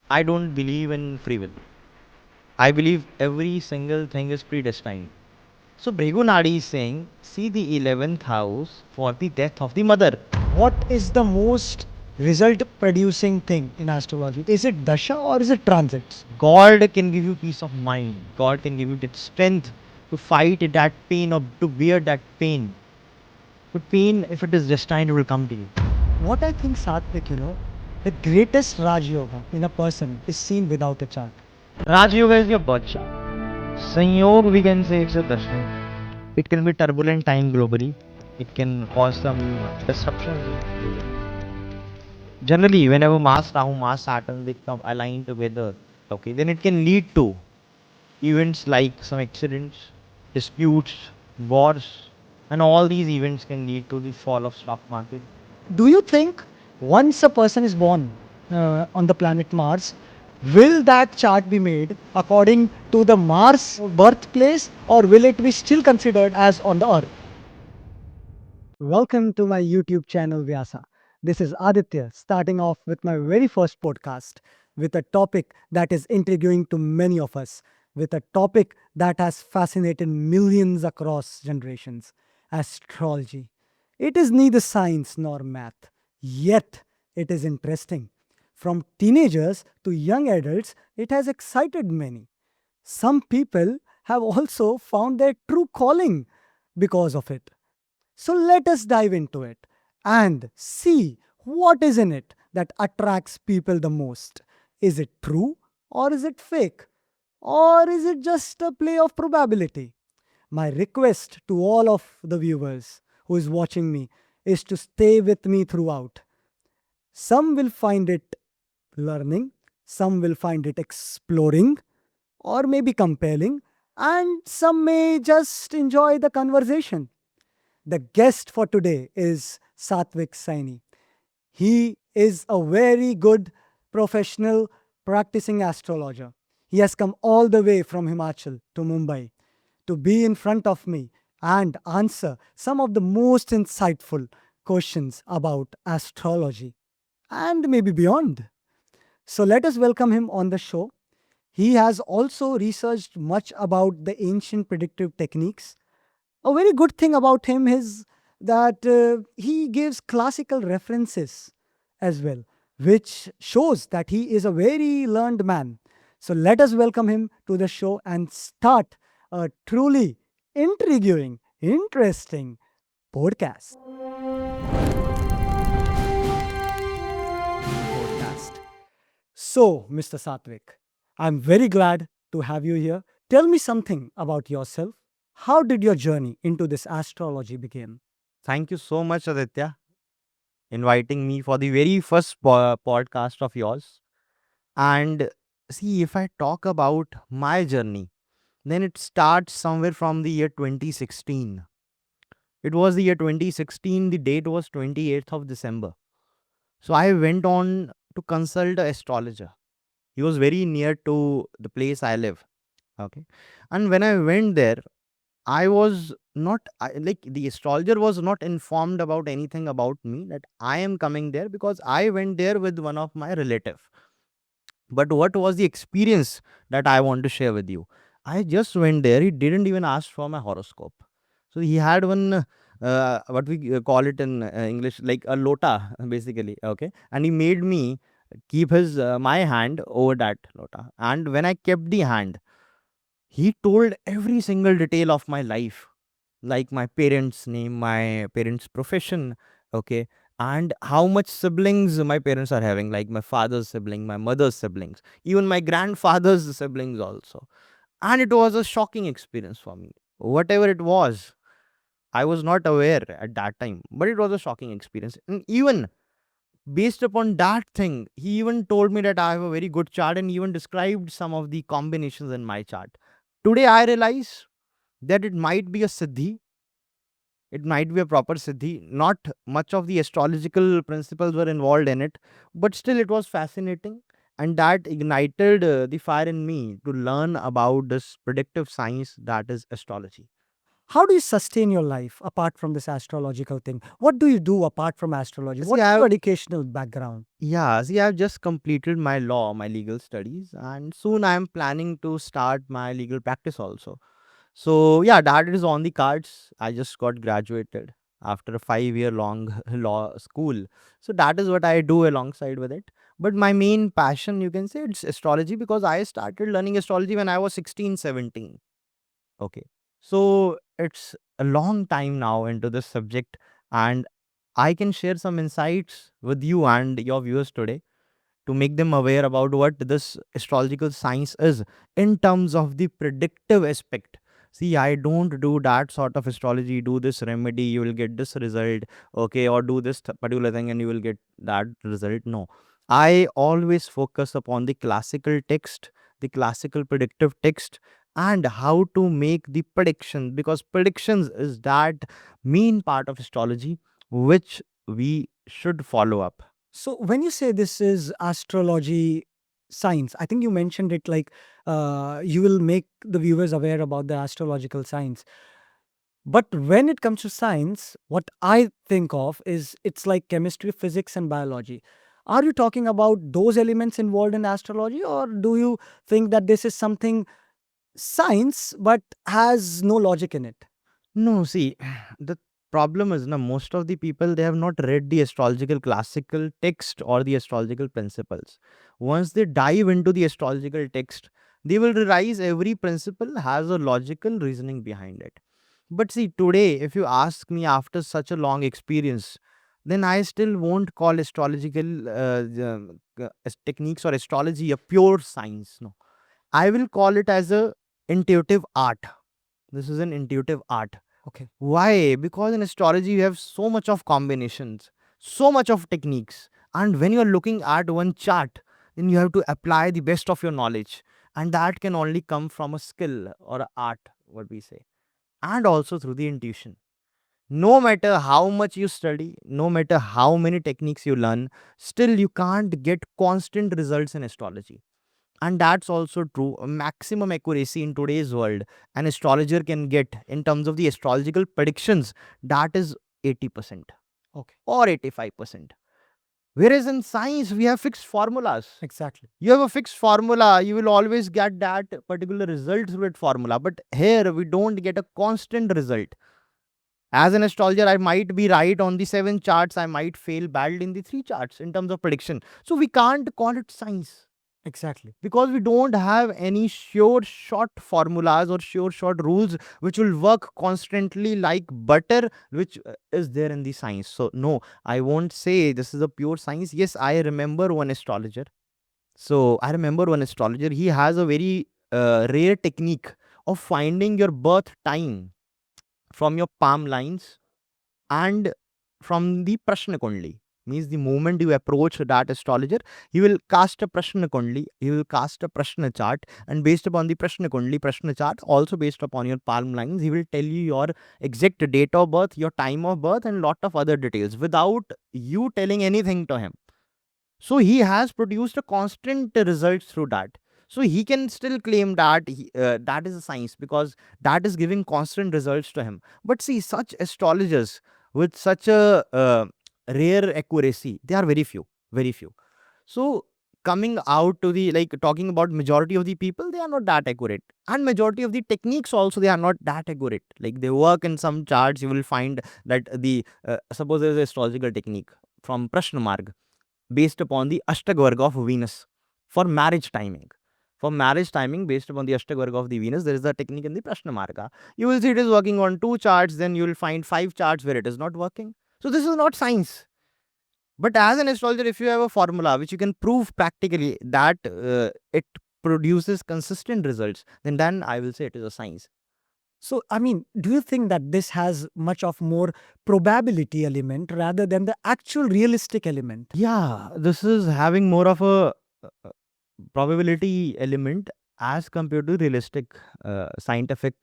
I don't believe in free will. I believe every single thing is predestined. So Bhrigu is saying, see the 11th house for the death of the mother. What is the most result producing thing in astrology? Is it dasha or is it transits? God can give you peace of mind. God can give you that strength to fight that pain or to bear that pain. But pain, if it is destined, it will come to you. What I think, Satvik, the greatest Raj Yoga in a person is seen without a chart. Raj Yoga is your birth chart. Sanyog, we can say it's a darshan. It can be turbulent time globally. It can cause some disruptions. Generally, whenever Mars, Rahu, Mars, Saturn, they come aligned together, okay, then it can lead to events like some accidents, disputes, wars, and all these events can lead to the fall of stock market. Do you think once a person is born on the planet Mars, will that chart be made according to the Mars birthplace or will it be still considered as on the Earth? Welcome to my YouTube channel Vyasa. This is Aditya starting off with my very first podcast with a topic that is intriguing to many of us, with a topic that has fascinated millions across generations astrology. It is neither science nor math, yet it is interesting. From teenagers to young adults, it has excited many. Some people have also found their true calling because of it. So let us dive into it and see what is in it that attracts people the most. Is it true or is it fake? Or is it just a play of probability? My request to all of the viewers who is watching me is to stay with me throughout. Some will find it learning, some will find it exploring, or maybe compelling, and some may just enjoy the conversation. The guest for today is Satvik Saini. He is a very good professional practicing astrologer. He has come all the way from Himachal to Mumbai to be in front of me and answer some of the most insightful questions about astrology and maybe beyond. So let us welcome him on the show. He has also researched much about the ancient predictive techniques. A very good thing about him is that he gives classical references as well, which shows that he is a very learned man. So let us welcome him to the show and start a truly intriguing, interesting podcast. Podcast. So, Mr. Satvik, I'm very glad to have you here. Tell me something about yourself. How did your journey into this astrology begin? Thank you so much, Aditya, inviting me for the very first podcast of yours. And see, if I talk about my journey, then it starts somewhere from the year 2016. It was the year 2016, the date was 28th of December. So I went on to consult an astrologer. He was very near to the place I live. Okay. And when I went there, I was not like the astrologer was not informed about anything about me that I am coming there because I went there with one of my relative. But what was the experience that I want to share with you? I just went there. He didn't even ask for my horoscope. So he had one, what we call it in English, like a lota, basically. Okay. And he made me keep his my hand over that lota. And when I kept the hand, he told every single detail of my life, like my parents' name, my parents' profession, okay, and how much siblings my parents are having, like my father's sibling, my mother's siblings, even my grandfather's siblings also. And it was a shocking experience for me. Whatever it was, I was not aware at that time, but it was a shocking experience. And even based upon that thing, he even told me that I have a very good chart and even described some of the combinations in my chart. Today, I realize that it might be a siddhi, it might be a proper siddhi. Not much of the astrological principles were involved in it, but still it was fascinating. And that ignited the fire in me to learn about this predictive science that is astrology. How do you sustain your life apart from this astrological thing? What do you do apart from astrology? See, What's your educational background? I've just completed my law, my legal studies, and soon I am planning to start my legal practice also. So yeah, that is on the cards. I just got graduated after a 5 year long law school. So that is what I do alongside with it. But my main passion, you can say, it's astrology, because I started learning astrology when I was 16, 17. Okay. So it's a long time now into this subject, and I can share some insights with you and your viewers today to make them aware about what this astrological science is in terms of the predictive aspect. See, I don't do that sort of astrology. Do this remedy, you will get this result, okay, or do this particular thing and you will get that result. No, I always focus upon the classical text, the classical predictive text, and how to make the prediction, because predictions is that main part of astrology which we should follow up. So when you say this is astrology science, I think you mentioned it like you will make the viewers aware about the astrological science. But when it comes to science, what I think of is it's like chemistry, physics, and biology. Are you talking about those elements involved in astrology, or do you think that this is something science but has no logic in it? No, see, the problem is now most of the people, they have not read the astrological classical text or the astrological principles. Once they dive into the astrological text, they will realize every principle has a logical reasoning behind it. But see, today, if you ask me after such a long experience, then I still won't call astrological techniques or astrology a pure science. No, I will call it as a intuitive art. This is an intuitive art. Okay. Why? Because in astrology, you have so much of combinations, so much of techniques. And when you are looking at one chart, then you have to apply the best of your knowledge. And that can only come from a skill or a art, what we say, and also through the intuition. No matter how much you study, no matter how many techniques you learn, still you can't get constant results in astrology. And that's also true. A maximum accuracy in today's world an astrologer can get in terms of the astrological predictions, that is 80% Okay. or 85%. Whereas in science, we have fixed formulas. Exactly. You have a fixed formula, you will always get that particular result through that formula. But here, we don't get a constant result. As an astrologer, I might be right on the 7 charts, I might fail badly in the 3 charts in terms of prediction. So we can't call it science, Exactly. because we don't have any sure short formulas or sure short rules which will work constantly like butter, which is there in the science. So no, I won't say this is a pure science. Yes, I remember one astrologer. He has a very rare technique of finding your birth time from your palm lines and from the Prashna Kundli. Means the moment you approach that astrologer, he will cast a Prashna Kundli, he will cast a Prashna chart, and based upon the Prashna Kundli, Prashna chart, also based upon your palm lines, he will tell you your exact date of birth, your time of birth, and lot of other details without you telling anything to him. So he has produced a constant results through that. So he can still claim that that is a science, because that is giving constant results to him. But see, such astrologers with such a rare accuracy, they are very few, very few. So coming out to the, like, talking about majority of the people, they are not that accurate, and majority of the techniques also, they are not that accurate. Like, they work in some charts, you will find that the suppose there is a astrological technique from Prashna Marg based upon the Ashtagvarga of Venus for marriage timing. For marriage timing, based upon the Ashtagvarga of the Venus, there is a technique in the Prashna Marga. You will see it is working on 2 charts, then you will find 5 charts where it is not working. So this is not science. But as an astrologer, if you have a formula which you can prove practically that it produces consistent results, then I will say it is a science. So, I mean, do you think that this has much of more probability element rather than the actual realistic element? Yeah, this is having more of a uh, probability element as compared to realistic scientific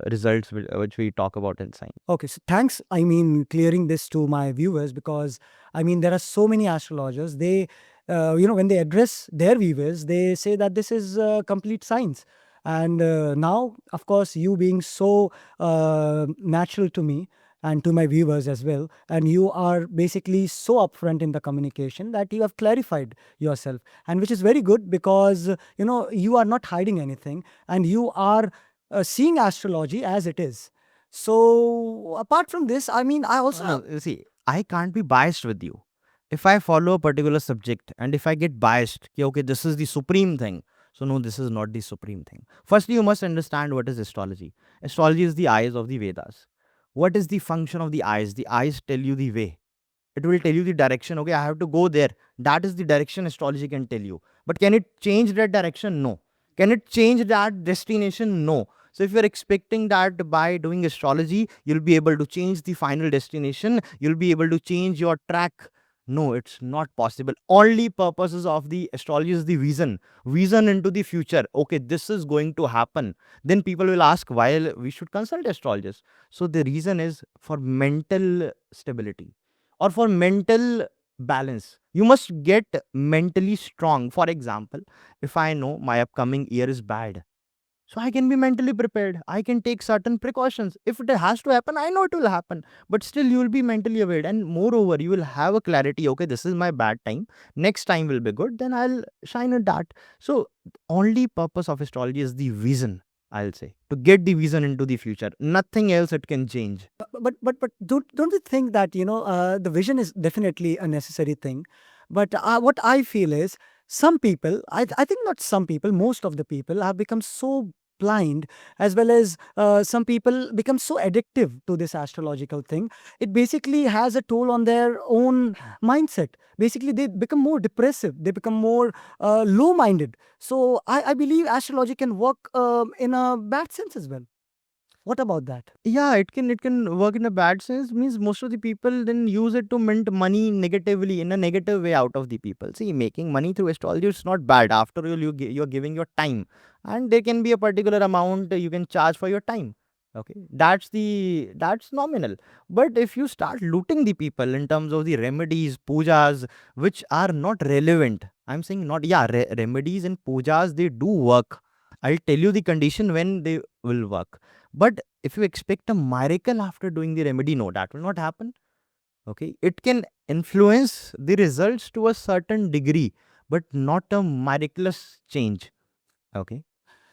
results which we talk about in science. Okay, so thanks. I mean, clearing this to my viewers, because I mean, there are so many astrologers. They, when they address their viewers, they say that this is complete science. And now, of course, you being so natural to me and to my viewers as well, and you are basically so upfront in the communication that you have clarified yourself, and which is very good because you are not hiding anything, and you are seeing astrology as it is. So apart from this, I mean, I also No, you see, I can't be biased with you. If I follow a particular subject and if I get biased, कि, okay, this is the supreme thing. So, no, this is not the supreme thing. Firstly, you must understand what is astrology. Astrology is the eyes of the Vedas. What is the function of the eyes? The eyes tell you the way. It will tell you the direction. Okay, I have to go there. That is the direction astrology can tell you. But can it change that direction? No. Can it change that destination? No. So if you're expecting that by doing astrology you'll be able to change the final destination, you'll be able to change your track, no, it's not possible. Only purposes of the astrology is the vision into the future. Okay, this is going to happen. Then people will ask why we should consult astrologers. So the reason is for mental stability or for mental balance. You must get mentally strong. For example, if I know my upcoming year is bad, so I can be mentally prepared. I can take certain precautions. If it has to happen, I know it will happen. But still, you will be mentally aware. And moreover, you will have a clarity. Okay, this is my bad time. Next time will be good. Then I'll shine at that. So, only purpose of astrology is the vision, I'll say, to get the vision into the future. Nothing else it can change. but don't you think that the vision is definitely a necessary thing, but what I feel is some people, I think not some people, most of the people have become so blind, as well as some people become so addictive to this astrological thing. It basically has a toll on their own mindset. Basically they become more depressive, they become more low minded. So I believe astrology can work in a bad sense as well. What about that? Yeah, it can work in a bad sense. Means most of the people then use it to mint money negatively in a negative way out of the people. See, making money through astrology is not bad. After all, you're giving your time, and there can be a particular amount you can charge for your time. Okay, that's nominal. But if you start looting the people in terms of the remedies, pujas, which are not relevant, I'm saying not, yeah, remedies and pujas, they do work. I'll tell you the condition when they will work. But if you expect a miracle after doing the remedy, no, that will not happen. Okay, it can influence the results to a certain degree, but not a miraculous change. Okay.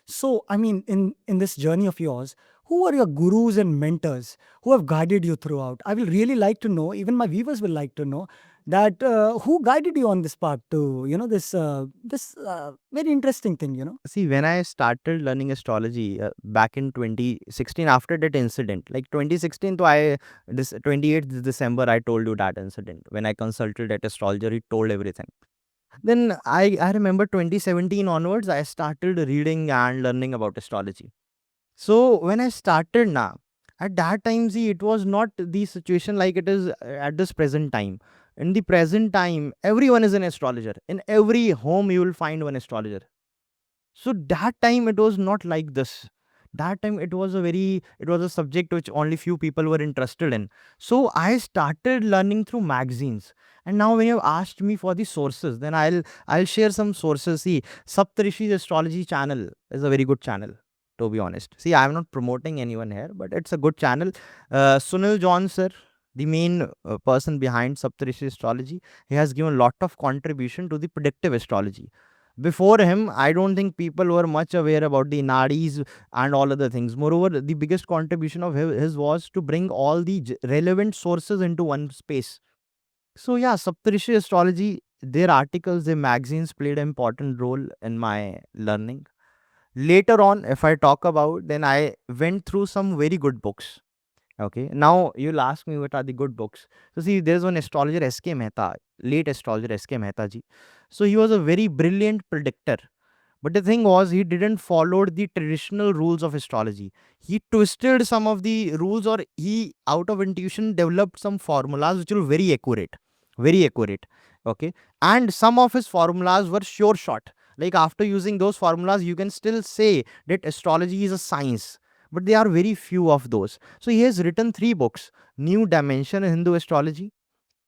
So, I mean, in this journey of yours, who are your gurus and mentors who have guided you throughout? I will really like to know. Even my viewers will like to know that who guided you on this path to this very interesting thing. See, when I started learning astrology back in 2016, after that incident, like 2016, so this 28th December, I told you that incident when I consulted that astrologer, he told everything. Then I remember 2017 onwards, I started reading and learning about astrology. So when I started now, at that time, see, it was not the situation like it is at this present time. In the present time, everyone is an astrologer. In every home, you will find one astrologer. So that time it was not like this. That time it was a subject which only few people were interested in. So I started learning through magazines. And now when you have asked me for the sources, then I'll share some sources. See, Saptarishi's astrology channel is a very good channel, to be honest. See, I'm not promoting anyone here, but it's a good channel. Sunil John sir, the main person behind Saptarishi astrology, he has given a lot of contribution to the predictive astrology. Before him, I don't think people were much aware about the nadis and all other things. Moreover, the biggest contribution of his was to bring all the relevant sources into one space. So yeah, Saptarishi astrology, their articles, their magazines played an important role in my learning. Later on, if I talk about, then I went through some very good books. Okay, now you'll ask me what are the good books. So see, there's one astrologer S.K. Mehta, late astrologer S.K. Mehta ji. So he was a very brilliant predictor. But the thing was, he didn't follow the traditional rules of astrology. He twisted some of the rules, or he, out of intuition, developed some formulas which were very accurate. Very accurate. Okay. And some of his formulas were sure shot. Like after using those formulas, you can still say that astrology is a science. But there are very few of those. So he has written three books: New Dimension in Hindu Astrology,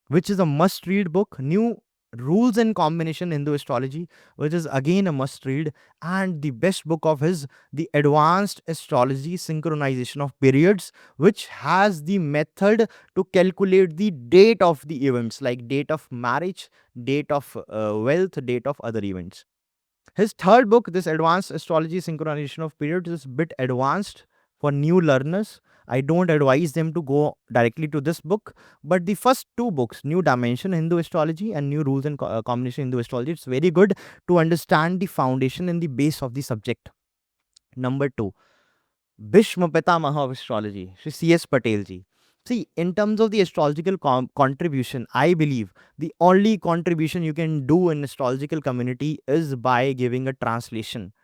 which is a must read book. New Rules and Combination Hindu Astrology, which is again a must read. And the best book of his, The Advanced Astrology Synchronization of Periods, which has the method to calculate the date of the events, like date of marriage, date of wealth, date of other events. His third book, this Advanced Astrology Synchronization of Periods, is a bit advanced for new learners. I don't advise them to go directly to this book, but the first two books, New Dimension Hindu Astrology and New Rules and Combination Hindu Astrology, it's very good to understand the foundation and the base of the subject. Number two, Bhishma Pitamaha of Astrology, Shri C.S. Patel ji. See, in terms of the astrological contribution, I believe the only contribution you can do in astrological community is by giving a translation.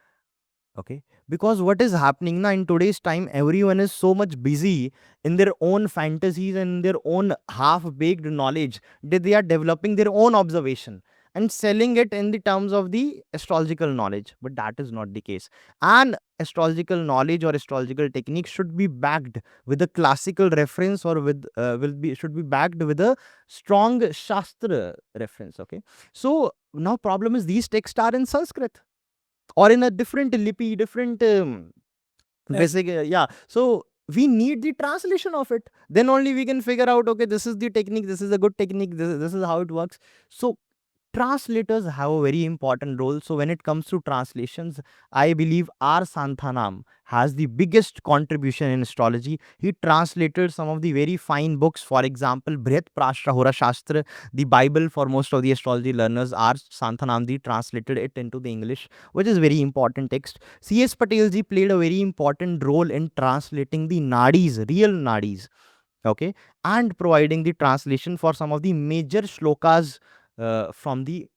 Okay, because what is happening now in today's time, everyone is so much busy in their own fantasies and their own half baked knowledge that they are developing their own observation and selling it in the terms of the astrological knowledge, but that is not the case. And astrological knowledge or astrological technique should be backed with a classical reference, or with will be should be backed with a strong shastra reference. Okay, so now problem is these texts are in Sanskrit or in a different lipi, different basic, yeah. So we need the translation of it. Then only we can figure out, okay, this is the technique, this is a good technique, this is how it works. So translators have a very important role. So when it comes to translations, I believe R. Santhanam has the biggest contribution in astrology. He translated some of the very fine books. For example, Brihat Prashra Hora Shastra, the Bible for most of the astrology learners. R. Santhanamji translated it into the English, which is very important text. C.S. Patelji played a very important role in translating the nadis, real nadis, okay, and providing the translation for some of the major shlokas from the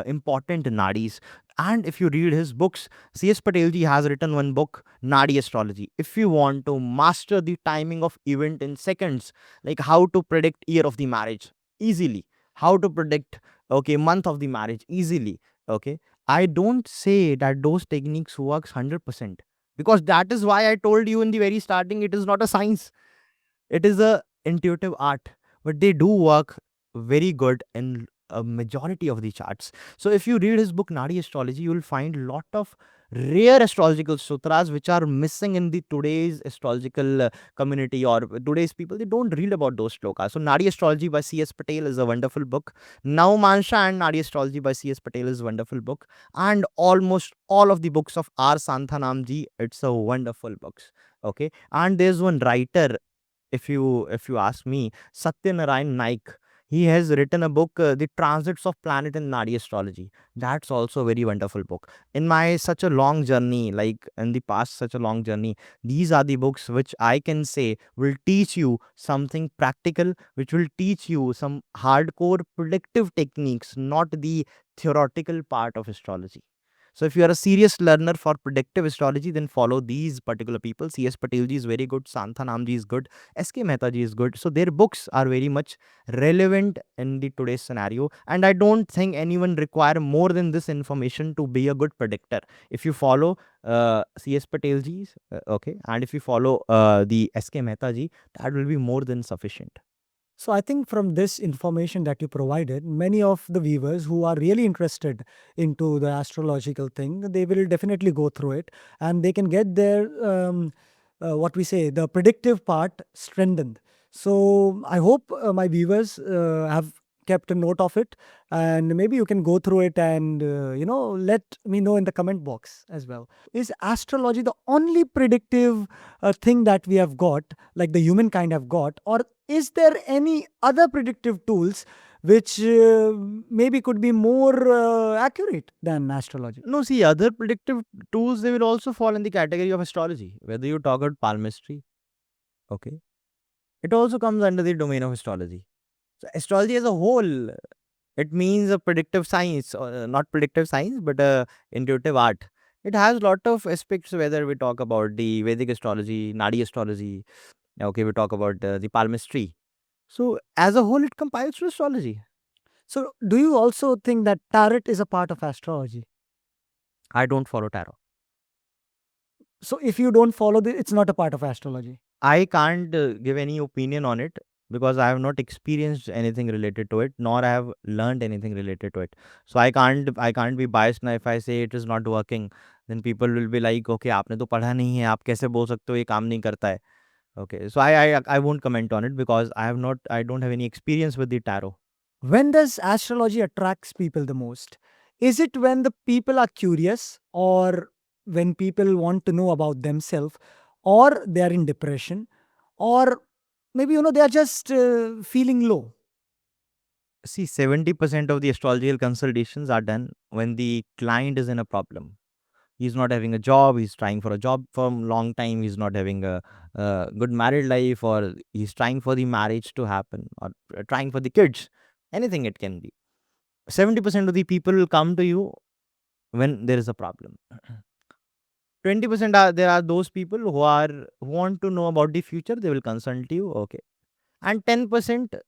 important nadis. And if you read his books, C.S. Patelji has written one book, Nadi Astrology. If you want to master the timing of event in seconds, like how to predict year of the marriage easily, how to predict, okay, month of the marriage easily, okay, I don't say that those techniques works 100%, because that is why I told you in the very starting, it is not a science, it is a intuitive art, but they do work very good in a majority of the charts. So if you read his book Nadi Astrology, you will find a lot of rare astrological sutras which are missing in the today's astrological community, or today's people, they don't read about those shlokas. So Nadi Astrology by C.S. Patel is a wonderful book. Now Mansha and Nadi Astrology by C.S. Patel is a wonderful book. And almost all of the books of R. Santhanamji, it's a wonderful books. Okay. And there's one writer, if you ask me, Satyanarayan Naik, he has written a book, The Transits of Planet in Nadi Astrology. That's also a very wonderful book. In my such a long journey, like in the past such a long journey, these are the books which I can say will teach you something practical, which will teach you some hardcore predictive techniques, not the theoretical part of astrology. So if you are a serious learner for predictive astrology, then follow these particular people. C.S. Patel ji is very good. Santhanamji is good. S.K. Mehta ji is good. So their books are very much relevant in the today's scenario. And I don't think anyone require more than this information to be a good predictor. If you follow C.S. Patel ji, okay, and if you follow the S.K. Mehta ji, that will be more than sufficient. So I think from this information that you provided, many of the viewers who are really interested into the astrological thing, they will definitely go through it and they can get their what we say, the predictive part strengthened. So I hope my viewers have kept a note of it, and maybe you can go through it and let me know in the comment box as well. Is astrology the only predictive thing that we have got, like the humankind have got, or is there any other predictive tools which maybe could be more accurate than astrology? No, see, other predictive tools, they will also fall in the category of astrology. Whether you talk about palmistry, okay, it also comes under the domain of astrology. So astrology as a whole, it means a predictive science, or not predictive science, but a intuitive art. It has lot of aspects, whether we talk about the Vedic astrology, Nadi astrology, okay, we talk about the palmistry. So as a whole, it compiles to astrology. So do you also think that tarot is a part of astrology? I don't follow tarot. So if you don't follow it's not a part of astrology. I can't give any opinion on it. because I have not experienced anything related to it, nor I have learned anything related to it. So I can't be biased now. If I say it is not working, then people will be like, okay, आपने तो पढ़ा नहीं है, आप कैसे बोल सकते हो ये काम नहीं करता है? Okay, so I won't comment on it because I don't have any experience with the tarot. When does astrology attracts people the most? Is it when the people are curious, or when people want to know about themselves, or they are in depression, or maybe they are just feeling low? See, 70% of the astrological consultations are done when the client is in a problem. He's not having a job, he's trying for a job for a long time, he's not having a good married life, or he's trying for the marriage to happen, or trying for the kids. Anything it can be. 70% of the people will come to you when there is a problem. 20% are there are those people who want to know about the future, they will consult you, okay. And 10%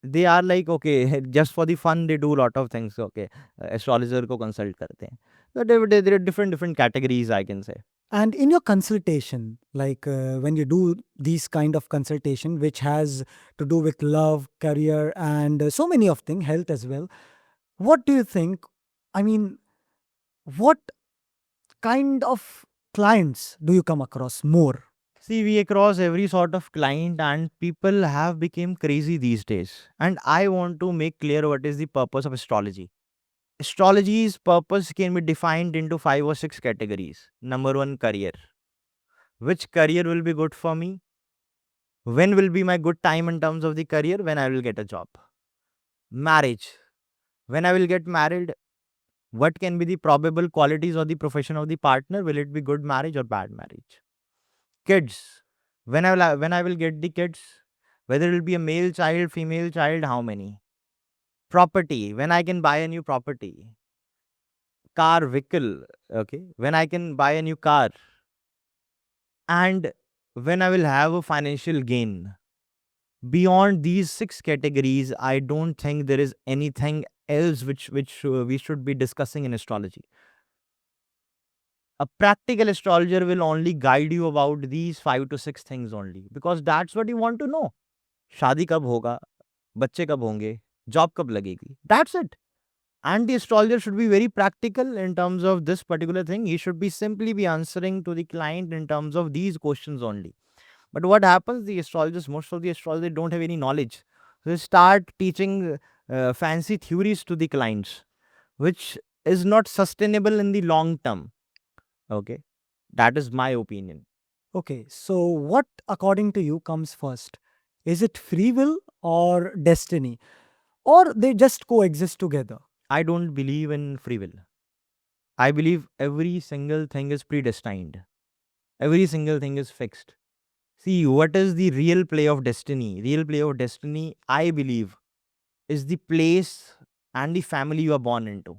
they are like, okay, just for the fun they do a lot of things, okay. Astrologer ko consult karte hain. So there are different categories, I can say. And in your consultation, like when you do these kind of consultation, which has to do with love, career, and so many of things, health as well, what do you think? I mean, what kind of clients do you come across more? See, we across every sort of client, and people have become crazy these days. And I want to make clear what is the purpose of astrology. Astrology's purpose can be defined into 5 or 6 categories. Number one, career. Which career will be good for me? When will be my good time in terms of the career? When I will get a job. Marriage. When I will get married, what can be the probable qualities or the profession of the partner? Will it be good marriage or bad marriage? Kids. When I will get the kids, whether it will be a male child, female child, how many? Property. When I can buy a new property. Car, vehicle. Okay. When I can buy a new car. And when I will have a financial gain. Beyond these 6 categories, I don't think there is anything else which we should be discussing in astrology. A practical astrologer will only guide you about these 5 to 6 things only, because that's what you want to know. शादी कब होगा, बच्चे कब होंगे, job कब लगेगी, that's it. And the astrologer should be very practical in terms of this particular thing. He should be simply be answering to the client in terms of these questions only. But what happens, the astrologers, most of the astrologers don't have any knowledge. They start teaching fancy theories to the clients, which is not sustainable in the long term. Okay, that is my opinion. Okay, so what according to you comes first? Is it free will or destiny? Or they just coexist together? I don't believe in free will. I believe every single thing is predestined. Every single thing is fixed. See, what is the real play of destiny? Real play of destiny, I believe, is the place and the family you are born into.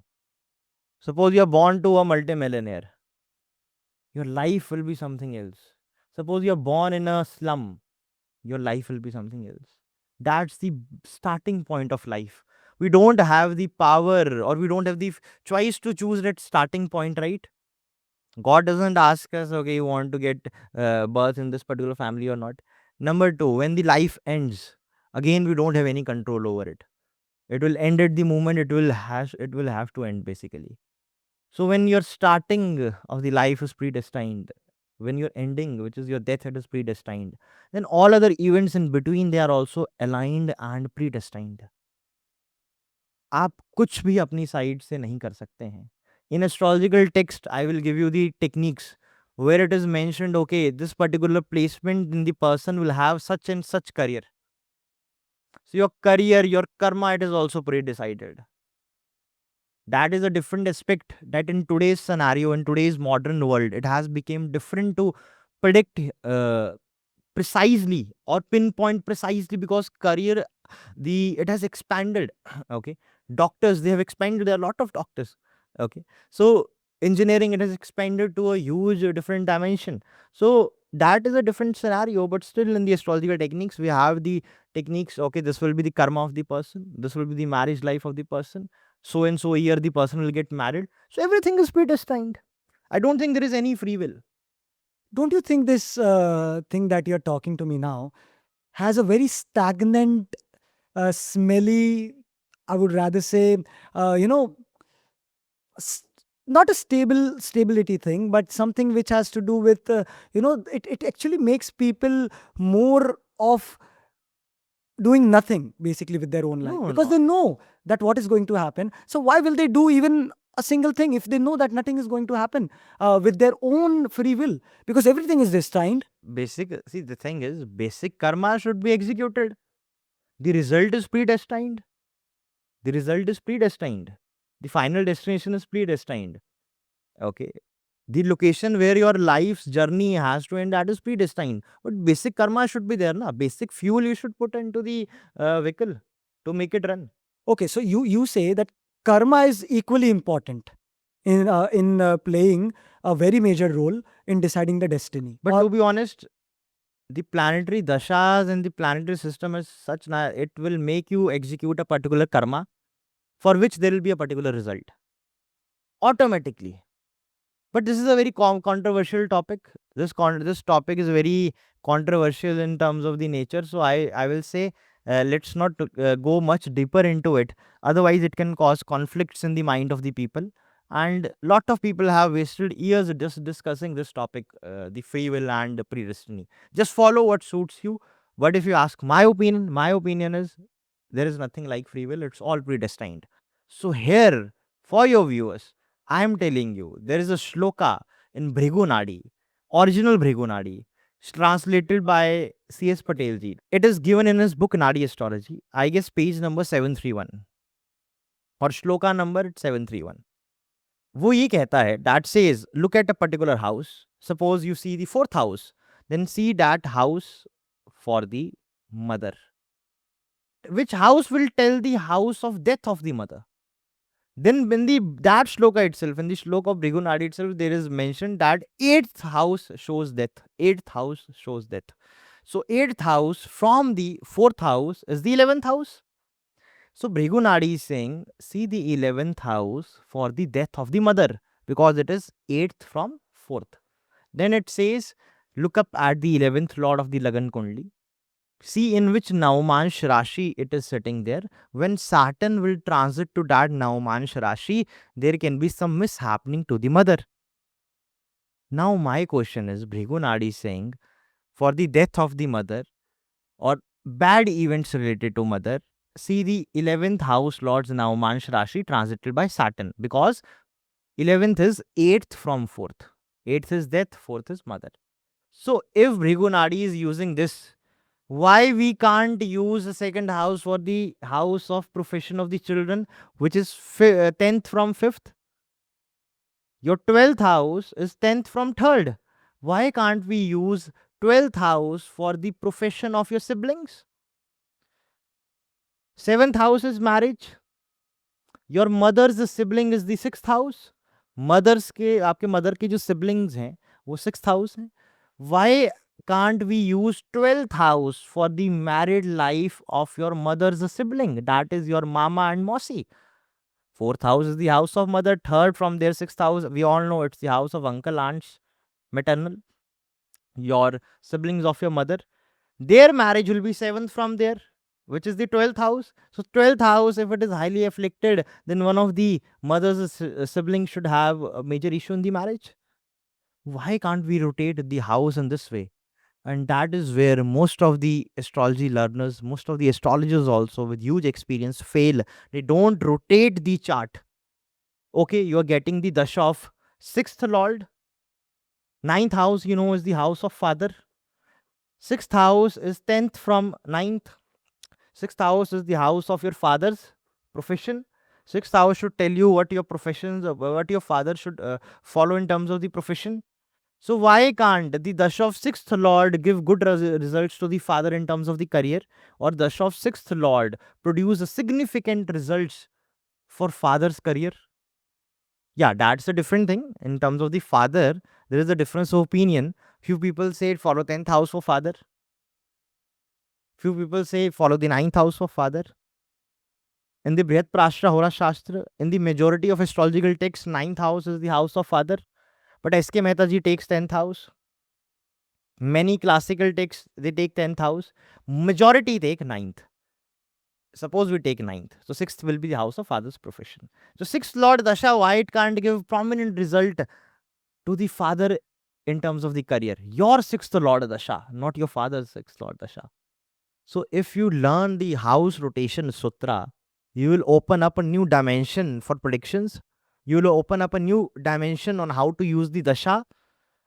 Suppose you are born to a multimillionaire, your life will be something else. Suppose you are born in a slum, your life will be something else. That's the starting point of life. We don't have the power, or we don't have the choice to choose that starting point, right? God doesn't ask us, okay, you want to get birth in this particular family or not. Number two, when the life ends, again, we don't have any control over it. It will end at the moment it will have to end, basically. So when your starting of the life is predestined, when your ending, which is your death, it is predestined, then all other events in between, they are also aligned and predestined. आप कुछ भी अपनी side से नहीं कर सकते हैं. In astrological text, I will give you the techniques where it is mentioned, okay, this particular placement in the person will have such and such career. So your career, your karma, it is also pre-decided. That is a different aspect that in today's scenario, in today's modern world, it has become different to predict precisely or pinpoint precisely, because career, the it has expanded. Okay, doctors, they have expanded, there are a lot of doctors. Okay, so engineering, it has expanded to a huge different dimension. So that is a different scenario, but still in the astrological techniques we have the techniques. Okay, this will be the karma of the person, this will be the marriage life of the person, so and so year the person will get married. So everything is predestined. I don't think there is any free will. Don't you think this thing that you're talking to me now, has a very stagnant, smelly, I would rather say, you know, s- not a stability thing, but something which has to do with, it actually makes people more of doing nothing basically with their own life, No, because no. they know that what is going to happen. So why will they do even a single thing if they know that nothing is going to happen with their own free will, because everything is destined. Basic, see, the thing is, basic karma should be executed. The result is predestined. The result is predestined. The final destination is predestined. Okay. The location where your life's journey has to end, that is predestined. But basic karma should be there, na? Basic fuel you should put into the vehicle to make it run. Okay, so you say that karma is equally important in playing a very major role in deciding the destiny. But to be honest, the planetary dashas and the planetary system is such that it will make you execute a particular karma for which there will be a particular result automatically. But this is a very controversial topic. This topic is very controversial in terms of the nature. So I will say, let's not go much deeper into it. Otherwise, it can cause conflicts in the mind of the people. And lot of people have wasted years just discussing this topic, the free will and the predestiny. Just follow what suits you. But if you ask my opinion is there is nothing like free will. It's all predestined. So here, for your viewers, I am telling you, there is a shloka in Bhrigunadi, original Bhrigunadi, translated by C.S. Patel ji. It is given in his book Nadi Astrology, I guess page number 731 or shloka number 731. वो ये कहता है, that says, look at a particular house. Suppose you see the fourth house, then see that house for the mother. Which house will tell the house of death of the mother? Then in the that shloka itself, in the shloka of Bhrigunadi itself, there is mentioned that eighth house shows death. Eighth house shows death. So eighth house from the fourth house is the 11th house. So Bhrigunadi is saying, see the 11th house for the death of the mother, because it is eighth from fourth. Then it says, look up at the 11th lord of the Lagan Kundli. See in which Naumansh Rashi it is sitting there. When Saturn will transit to that Naumansh Rashi, there can be some mishappening to the mother. Now my question is, Bhrigunadi is saying, for the death of the mother or bad events related to mother, see the 11th house lord's Naumansh Rashi transited by Saturn, because 11th is 8th from 4th. 8th is death, 4th is mother. So if Bhrigunadi is using this, why we can't use the second house for the house of profession of the children, which is 10th from 5th? Your 12th house is 10th from 3rd. Why can't we use 12th house for the profession of your siblings? 7th house is marriage. Your mother's sibling is the 6th house. Mothers के आपके mother के जो siblings हैं वो 6th house है. Why can't we use 12th house for the married life of your mother's sibling? That is your mama and mosi. 4th house is the house of mother. Third from their 6th house, we all know it's the house of uncle, aunts, maternal. Your siblings of your mother, their marriage will be 7th from there, which is the 12th house. So 12th house, if it is highly afflicted, then one of the mother's siblings should have a major issue in the marriage. Why can't we rotate the house in this way? And that is where most of the astrology learners, most of the astrologers also with huge experience fail. They don't rotate the chart. Okay, you are getting the dasha of 6th lord. 9th house, is the house of father. 6th house is 10th from 9th. 6th house is the house of your father's profession. 6th house should tell you what your professions, what your father should follow in terms of the profession. So why can't the dasha of 6th lord give good results to the father in terms of the career, or dasha of 6th lord produce significant results for father's career? Yeah, that's a different thing. In terms of the father, there is a difference of opinion. Few people say follow 10th house for father. Few people say follow the 9th house for father. In the Brihat Prashra Hora Shastra, in the majority of astrological texts, 9th house is the house of father. But S.K. Mehta ji takes 10th house. Many classical texts they take 10th house, majority take ninth. Suppose we take ninth, so sixth will be the house of father's profession. So sixth lord dasha, why it can't give prominent result to the father in terms of the career? Your sixth lord dasha, not your father's sixth lord dasha. So if you learn the house rotation sutra, you will open up a new dimension for predictions. You will open up a new dimension on how to use the dasha,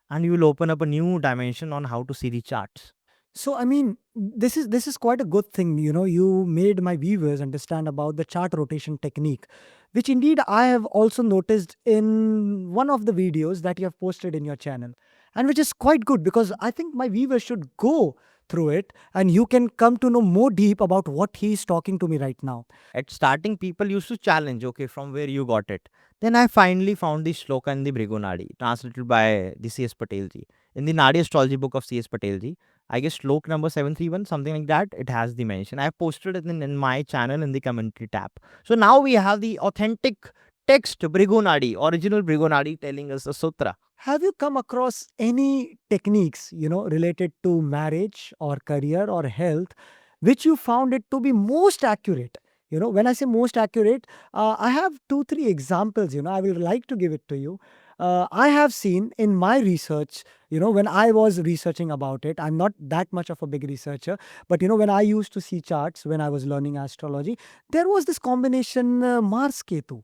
and you will open up a new dimension on how to see the charts. So I mean, this is quite a good thing. You made my viewers understand about the chart rotation technique, which indeed I have also noticed in one of the videos that you have posted in your channel, and which is quite good because I think my viewers should go through it, and you can come to know more deep about what he is talking to me right now. At starting, people used to challenge, okay, from where you got it. Then I finally found the shloka in the Bhrigu translated by the C.S. Patel ji. In the Nadi astrology book of C.S. Patel ji, I guess slok number 731, something like that, it has the mention. I posted it in my channel in the commentary tab. So now we have the authentic text, Bhrigu original Bhrigu telling us a sutra. Have you come across any techniques, related to marriage or career or health, which you found it to be most accurate? When I say most accurate, I have two, three examples, I will like to give it to you. I have seen in my research, when I was researching about it, I'm not that much of a big researcher, but, when I used to see charts when I was learning astrology, there was this combination Mars Ketu.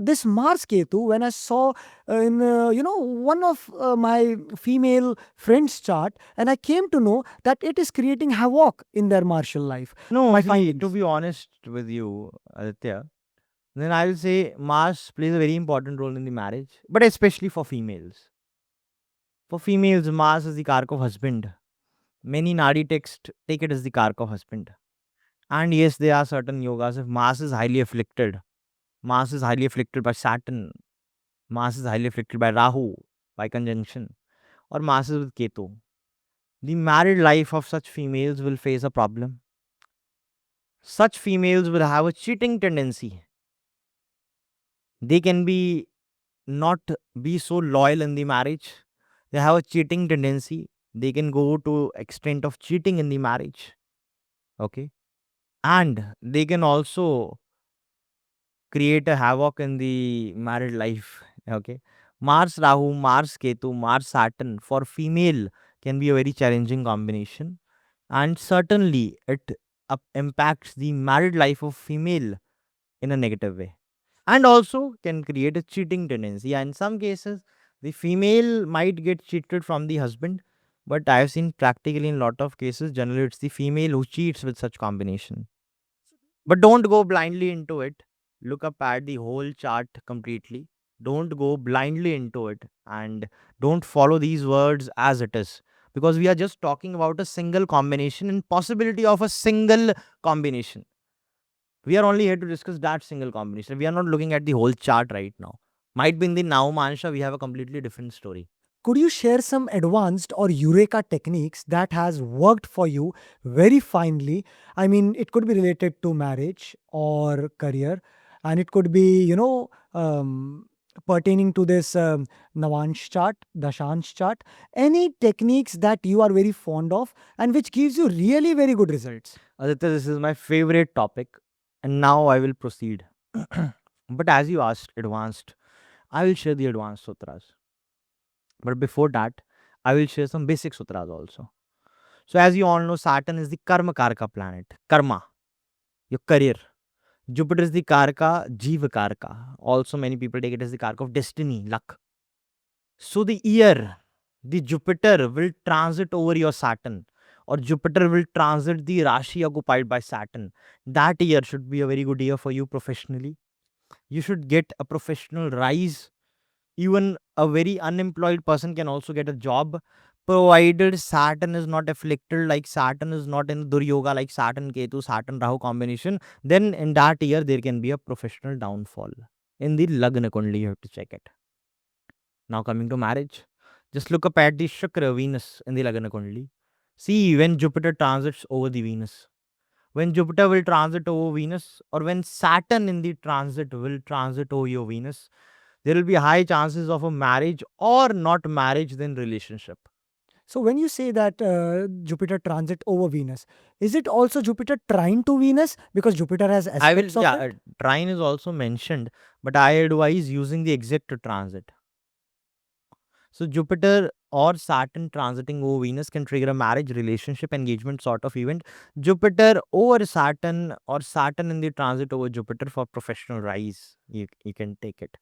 This Mars Ketu, when I saw in one of my female friends chart, and I came to know that it is creating havoc in their martial life. No, My see, to findings. be honest with you, Aditya, then I will say Mars plays a very important role in the marriage, but especially for females. For females, Mars is the kark of husband. Many Nadi texts take it as the kark of husband. And yes, there are certain yogas. If Mars is highly afflicted, Mars is highly afflicted by Saturn, Mars is highly afflicted by Rahu, by conjunction, or Mars is with Ketu, the married life of such females will face a problem. Such females will have a cheating tendency. They can be not be so loyal in the marriage. They have a cheating tendency. They can go to extent of cheating in the marriage. Okay. And they can also create a havoc in the married life. Okay. Mars Rahu, Mars Ketu, Mars Saturn for female can be a very challenging combination. And certainly it impacts the married life of female in a negative way, and also can create a cheating tendency. Yeah, in some cases, the female might get cheated from the husband, but I have seen practically in a lot of cases, generally it's the female who cheats with such combination. But don't go blindly into it. Look up at the whole chart completely. Don't go blindly into it, and don't follow these words as it is, because we are just talking about a single combination and possibility of a single combination. We are only here to discuss that single combination. We are not looking at the whole chart right now. Might be in the now Mansha, we have a completely different story. Could you share some advanced or eureka techniques that has worked for you very finely? I mean, it could be related to marriage or career, and it could be, pertaining to this Navansh chart, Dashansh chart. Any techniques that you are very fond of and which gives you really very good results? Aditya, this is my favorite topic, and now I will proceed. But as you asked, advanced, I will share the advanced sutras. But before that, I will share some basic sutras also. So, as you all know, Saturn is the Karma Karka planet. Karma, your career. Jupiter is the Karka, Jiva Karka. Also, many people take it as the Karka of destiny, luck. So the year, the Jupiter will transit over your Saturn, or Jupiter will transit the Rashi occupied by Saturn. That year should be a very good year for you professionally. You should get a professional rise. Even a very unemployed person can also get a job, provided Saturn is not afflicted, like Saturn is not in Duryoga, like Saturn Ketu, Saturn Rahu combination. Then in that year, there can be a professional downfall. In the Lagna Kundli, you have to check it. Now coming to marriage, just look up at the Shukra Venus in the Lagna Kundli. See when Jupiter transits over the Venus. When Jupiter will transit over Venus, or when Saturn in the transit will transit over your Venus, there will be high chances of a marriage or not marriage, then relationship. So when you say that Jupiter transit over Venus, is it also Jupiter trine to Venus because Jupiter has I will, aspects of yeah, it? trine is also mentioned, but I advise using the exact transit. So Jupiter or Saturn transiting over Venus can trigger a marriage, relationship, engagement sort of event. Jupiter over Saturn or Saturn in the transit over Jupiter for professional rise. You can take it.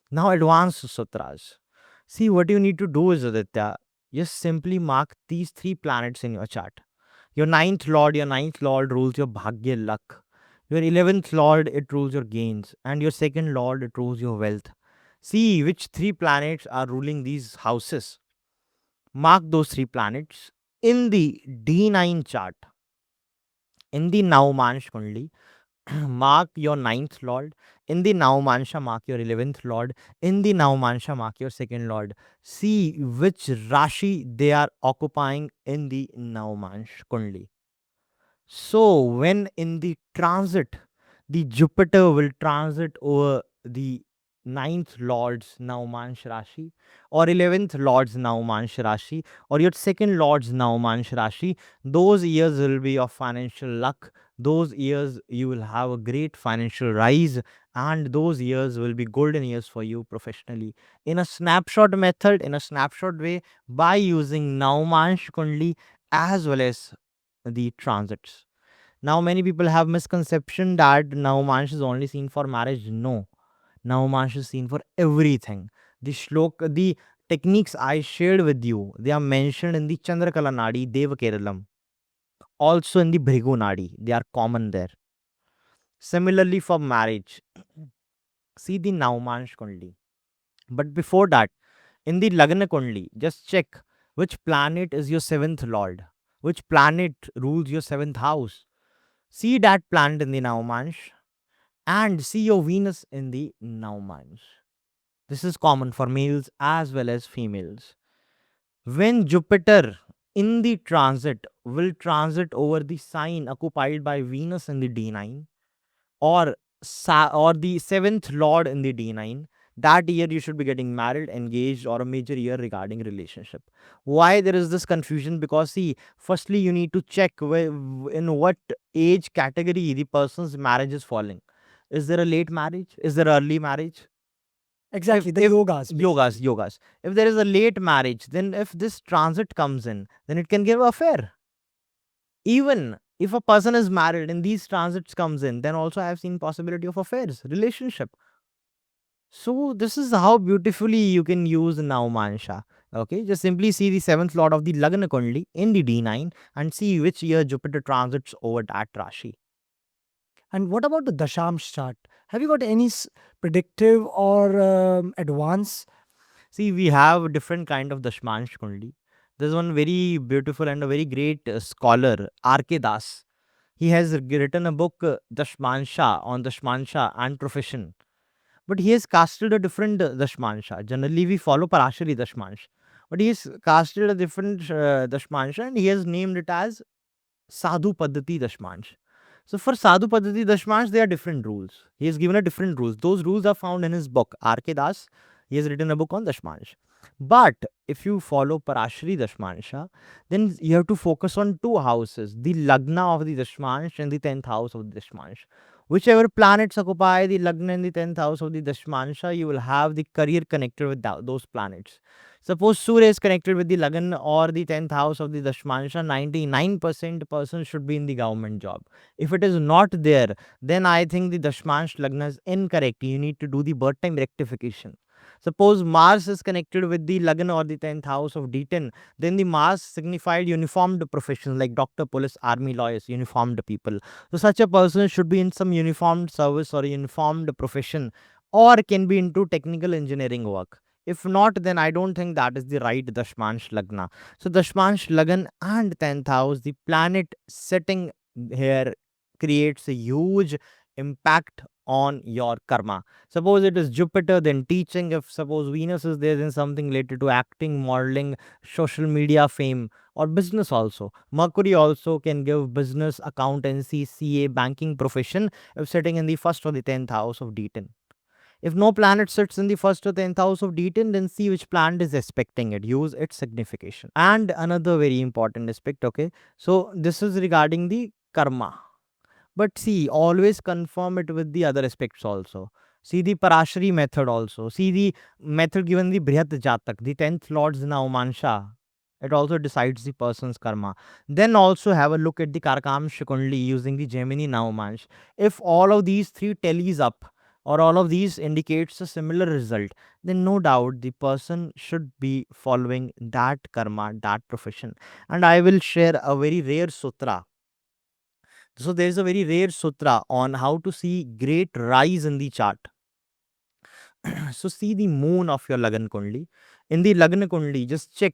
Now advanced sutras. See, what you need to do is, Aditya, just simply mark these three planets in your chart. Your ninth lord rules your bhagya luck. Your 11th lord, it rules your gains. And your second lord, it rules your wealth. See which three planets are ruling these houses. Mark those three planets in the D9 chart. In the Naumansh Kundli, mark your ninth lord. In the Naumansha, mark your 11th lord. In the Naumansha, mark your second lord. See which Rashi they are occupying in the Naumansh Kundli. So, when in the transit, the Jupiter will transit over the ninth lord's Naumansh Rashi, or 11th lord's Naumansh Rashi, or your second lord's Naumansh Rashi, those years will be of financial luck. Those years you will have a great financial rise, and those years will be golden years for you professionally. In a snapshot method, in a snapshot way, by using Naumansh Kundli as well as the transits. Now, many people have misconception that Navmansh is only seen for marriage. No, Navmansh is seen for everything. The techniques I shared with you, they are mentioned in the Chandrakala Nadi, Deva Keralam, also in the Bhrigu Nadi. They are common there. Similarly, for marriage, see the Navmansh Kundli. But before that, in the Lagna Kundli, just check which planet is your seventh lord, which planet rules your seventh house. See that planet in the Navmansh and see your Venus in the Navmansh. This is common for males as well as females. When Jupiter in the transit will transit over the sign occupied by Venus in the D9 or or the seventh lord in the D9, that year you should be getting married, engaged, or a major year regarding relationship. Why there is this confusion? Because see, firstly you need to check in what age category the person's marriage is falling. Is there a late marriage? Is there early marriage? Exactly, the If yogas basically. yogas, if there is a late marriage, then if this transit comes in, then it can give affair. Even if a person is married and these transits comes in, then also I have seen possibility of affairs, relationship. So this is how beautifully you can use Naumansha. Okay, just simply see the seventh lord of the Lagna Kundli in the D9 and see which year Jupiter transits over that Rashi. And what about the Dashams chart? Have you got any predictive or advance? See, we have different kind of Dashmansh Kundli. There's one very beautiful and a very great scholar, R.K. Das. He has written a book, Dashmansha, on Dashmansha and profession. But he has casted a different Dashmansha. Generally, we follow Parashari Dashmansh. But he has casted a different Dashmansha and he has named it as Sadhu Paddhati Dashmansh. So for Sadhu Paddhati Dashmansh, there are different rules. He has given a different rules. Those rules are found in his book, R.K. Das. He has written a book on Dashmansh. But if you follow Parashari Dashmansha, then you have to focus on two houses, the Lagna of the Dashmansh and the 10th house of the Dashmansh. Whichever planets occupy the Lagna in the 10th house of the Dashmansha, you will have the career connected with those planets. Suppose Surya is connected with the Lagan or the 10th house of the Dashmansha, 99% person should be in the government job. If it is not there, then I think the Dashmansh Lagna is incorrect. You need to do the birth time rectification. Suppose Mars is connected with the Lagan or the 10th house of D10, then the Mars signified uniformed professions like doctor, police, army, lawyers, uniformed people. So such a person should be in some uniformed service or a uniformed profession or can be into technical engineering work. If not, then I don't think that is the right Dashmansh Lagna. So Dashmansh Lagan and 10th house, the planet setting here creates a huge impact on your karma. Suppose it is Jupiter, then teaching. If suppose Venus is there, then something related to acting, modeling, social media fame, or business also. Mercury also can give business, accountancy, CA, banking profession if sitting in the first or the 10th house of D10. If no planet sits in the first or 10th house of D10, then see which planet is aspecting it. Use its signification. And another very important aspect, okay? So this is regarding the karma. But see, always confirm it with the other aspects also. See the Parashari method also. See the method given the Brihat Jatak, the 10th Lord's Naumansha. It also decides the person's karma. Then also have a look at the Karkam Shikundi using the Gemini Naumansh. If all of these three tallies up, or all of these indicates a similar result, then no doubt the person should be following that karma, that profession. And I will share a very rare sutra. So there is a very rare sutra on how to see great rise in the chart. So see the moon of your Lagna Kundli. In the Lagna Kundli, just check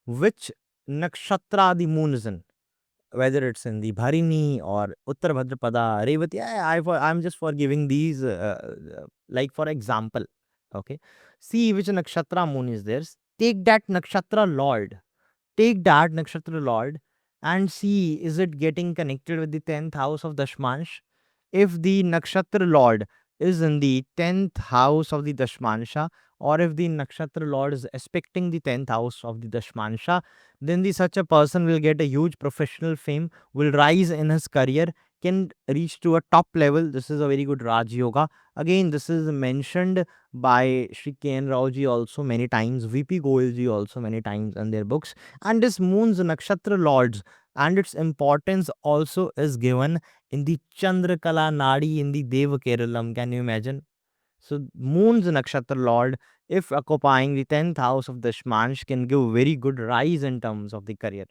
which nakshatra the moon is in. Whether it's in the Bharini or Uttar Bhadrapada, Revati, I'm just for giving these, like for example. Okay. See which nakshatra moon is there. Take that nakshatra lord. Take that nakshatra lord and see, is it getting connected with the 10th house of Dashmansh? If the nakshatra lord is in the 10th house of the Dashmansha, or if the nakshatra lord is aspecting the 10th house of the Dashmansha, then such a person will get a huge professional fame, will rise in his career, can reach to a top level. This is a very good Raj Yoga. Again, this is mentioned by Shri K.N. Rao ji also many times, VP Goyal ji also many times in their books. And this moon's nakshatra lords and its importance also is given in the Chandrakala Nadi in the Deva Keralam. Can you imagine? So moon's nakshatra lord, if occupying the 10th house of the Shmansh, can give very good rise in terms of the career.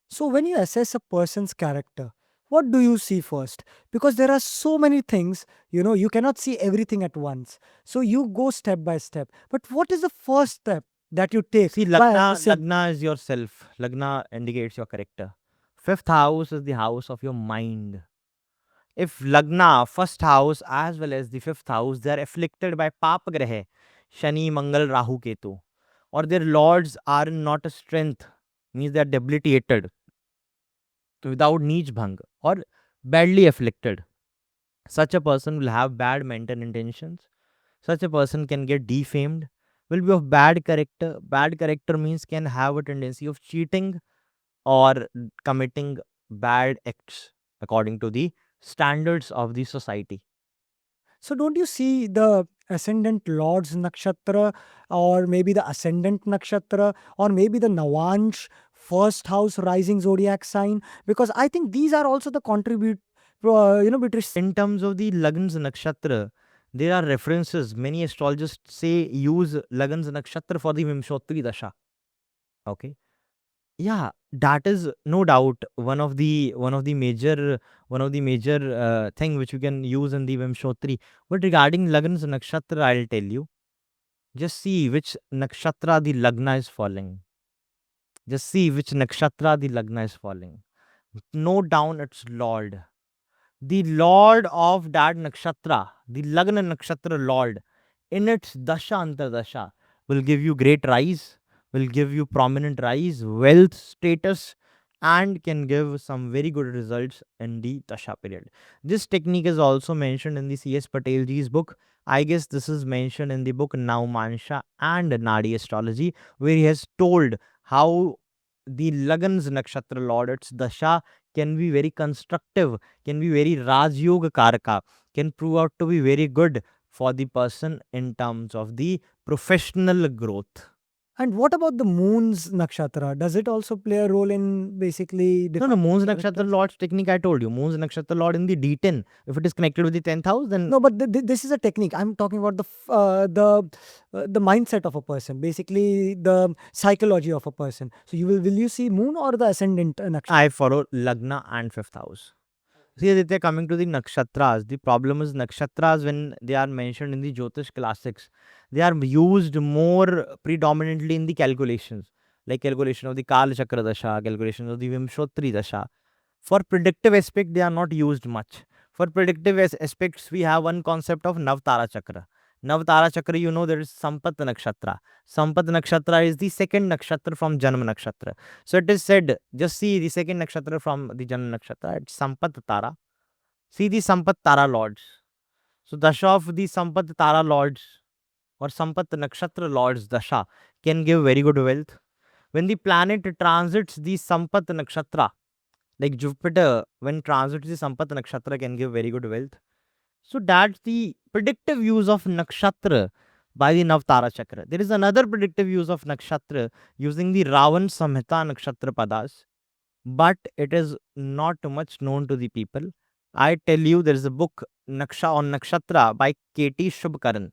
So, when you assess a person's character, what do you see first? Because there are so many things, you cannot see everything at once. So, you go step by step. But what is the first step that you take? See, Lagna is yourself. Lagna indicates your character. Fifth house is the house of your mind. If Lagna, first house as well as the fifth house, they are afflicted by Papa Grahe, Shani, Mangal, Rahu, Ketu, or their lords are not a strength, means they are debilitated without Neech Bhang or badly afflicted. Such a person will have bad mental intentions. Such a person can get defamed, will be of bad character. Bad character means can have a tendency of cheating or committing bad acts according to the standards of the society. So don't you see the ascendant lord's nakshatra, or maybe the ascendant nakshatra, or maybe the Navansh first house rising zodiac sign? Because I think these are also the contribute, between. In terms of the Lagn's nakshatra, there are references. Many astrologists say use Lagn's nakshatra for the Vimshotri Dasha. Okay. Yeah, that is no doubt one of the major thing which you can use in the Vimshotri. But regarding Lagn's nakshatra, I'll tell you. Just see which nakshatra the Lagna is falling. Just see which nakshatra the Lagna is falling. Note down its lord. The lord of that nakshatra, the Lagna nakshatra lord, in its dasha antardasha, will give you great rise, will give you prominent rise, wealth, status, and can give some very good results in the dasha period. This technique is also mentioned in the C.S. Patel ji's book. I guess this is mentioned in the book Naumansha and Nadi Astrology, where he has told how the Lagan's nakshatra lord, its dasha, can be very constructive, can be very Raj Yoga Karaka, can prove out to be very good for the person in terms of the professional growth. And what about the moon's nakshatra? Does it also play a role in basically No, Moon's defining Nakshatra characters? Lord's technique I told you. Moon's Nakshatra Lord in the D10. If it is connected with the 10th house, then No, but this is a technique. I'm talking about the mindset of a person, basically the psychology of a person. So will you see moon or the ascendant nakshatra? I follow Lagna and 5th house. See, Aditya, coming to the nakshatras, the problem is nakshatras, when they are mentioned in the Jyotish classics, they are used more predominantly in the calculations, like calculation of the Kala Chakra Dasha, calculation of the Vimshotri Dasha. For predictive aspect, they are not used much. For predictive aspects, we have one concept of Navtara Chakra. Navtara Chakra, there is Sampat Nakshatra. Sampat Nakshatra is the second nakshatra from Janma Nakshatra. So it is said, just see the second nakshatra from the Janma Nakshatra, it's Sampat Tara. See the Sampat Tara lords. So Dasha of the Sampat Tara Lords or Sampat Nakshatra Lords Dasha can give very good wealth. When the planet transits the Sampat Nakshatra, like Jupiter, when transits the Sampat Nakshatra can give very good wealth. So that's the predictive use of nakshatra by the Navtara Chakra. There is another predictive use of nakshatra using the Ravan Samhita nakshatra padas, but it is not much known to the people. I tell you, there is a book Naksha on Nakshatra by K.T. Shubkaran.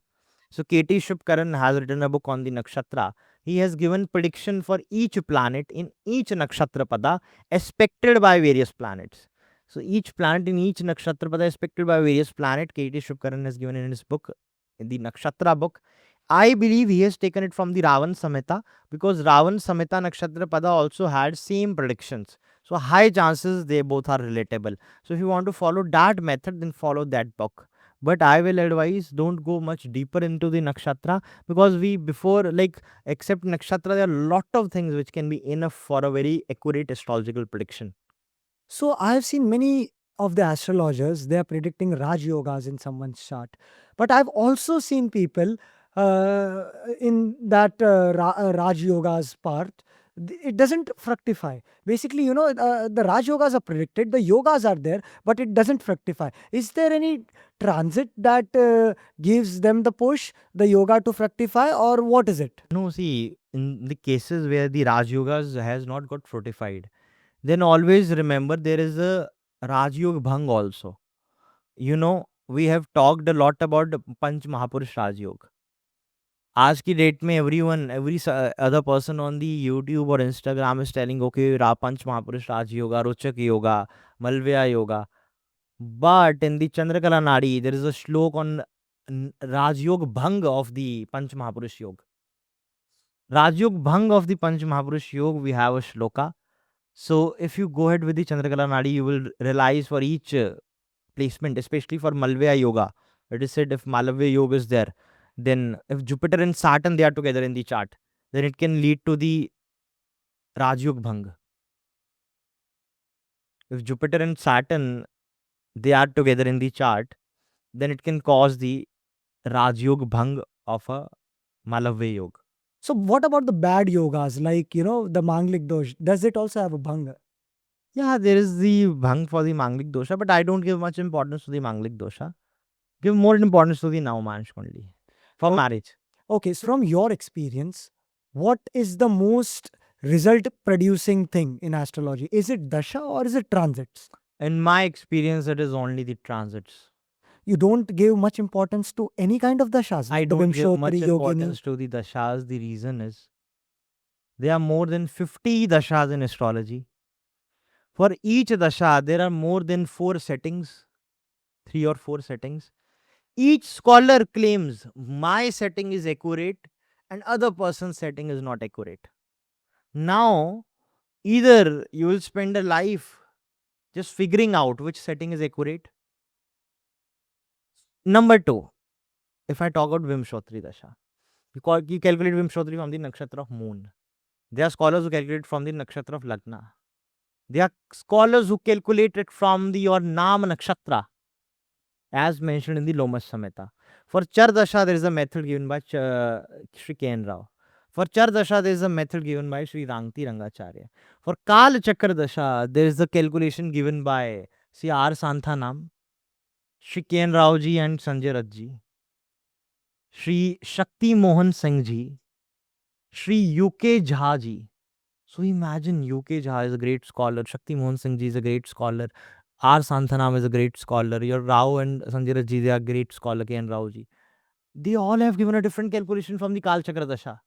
So K.T. Shubkaran has written a book on the nakshatra. He has given prediction for each planet in each nakshatra pada aspected by various planets. So each planet in each nakshatra pada aspected by various planet, K.T. Shubkaran has given in his book, in the nakshatra book. I believe he has taken it from the Ravan Samhita because Ravan Samhita nakshatra pada also had same predictions. So high chances they both are relatable. So if you want to follow that method, then follow that book. But I will advise don't go much deeper into the nakshatra because we before like except nakshatra there are a lot of things which can be enough for a very accurate astrological prediction. So I have seen many of the astrologers, they are predicting Raj Yogas in someone's chart. But I've also seen people in that Raj Yogas part, it doesn't fructify. Basically, the Raj Yogas are predicted, the yogas are there, but it doesn't fructify. Is there any transit that gives them the push, the yoga to fructify, or what is it? No, see, in the cases where the Raj Yogas has not got fortified, then always remember there is a Raj Yoga Bhang also. We have talked a lot about the Panch Mahapurush Raj Yoga. आज की date में every other person on the YouTube और Instagram is telling okay पंच महापुरुष राज योगा रोचक yoga मलव्या yoga but in दी चंद्रकला नाड़ी there is a श्लोक on राजयोग भंग of the पंच महापुरुष योग राजयोग भंग of the Panch Mahapurush Yoga we have a shloka so if you go ahead with the chandrakala nadi you will realize for each placement, especially for Malvya Yoga. It is said if Malavya Yoga is there, then if Jupiter and Saturn they are together in the chart, then it can lead to the Rajyog Bhang. If Jupiter and Saturn they are together in the chart, then it can cause the Rajyog Bhang of a Malavya Yoga. So what about the bad yogas, like, the Manglik dosh? Does it also have a bhanga? Yeah, there is the Bhang for the Manglik dosha, but I don't give much importance to the Manglik dosha. Give more importance to the Navmansh only for Oh, marriage. okay, so from your experience, what is the most result producing thing in astrology? Is it dasha or is it transits? In my experience, it is only the transits. You don't give much importance to any kind of dashas, I like the don't give much Vimshotri, Yogini. importance to the dashas. The reason is there are more than 50 dashas in astrology. For each dasha, there are more than 4 settings, 3 or 4 settings. Each scholar claims my setting is accurate and other person's setting is not accurate. Now, either you will spend a life just figuring out which setting is accurate. Number two, if I talk about Vimshotri Dasha, you calculate Vimshotri from the nakshatra of moon. There are scholars who calculate from the nakshatra of Lagna. There are scholars who calculate it from the your Nam nakshatra, as mentioned in the Lomas Samhita. For Char Dasha, there is a method given by Sri K.N. Rao. For Char Dasha, there is a method given by Sri Rangti Rangacharya. For Kal Chakra Dasha, there is a calculation given by Sri R. Santhanam, Sri K.N. Rao ji and Sanjay Rath ji, Sri Shakti Mohan Singh ji, Sri U.K. Jha ji. So imagine U.K. Jha is a great scholar, Shakti Mohan Singh ji is a great scholar, R. Santhanam is a great scholar, your Rao and Sanjay Rath ji, they are great scholar, K.N. Rao ji. They all have given a different calculation from the Kal Chakra Dasha.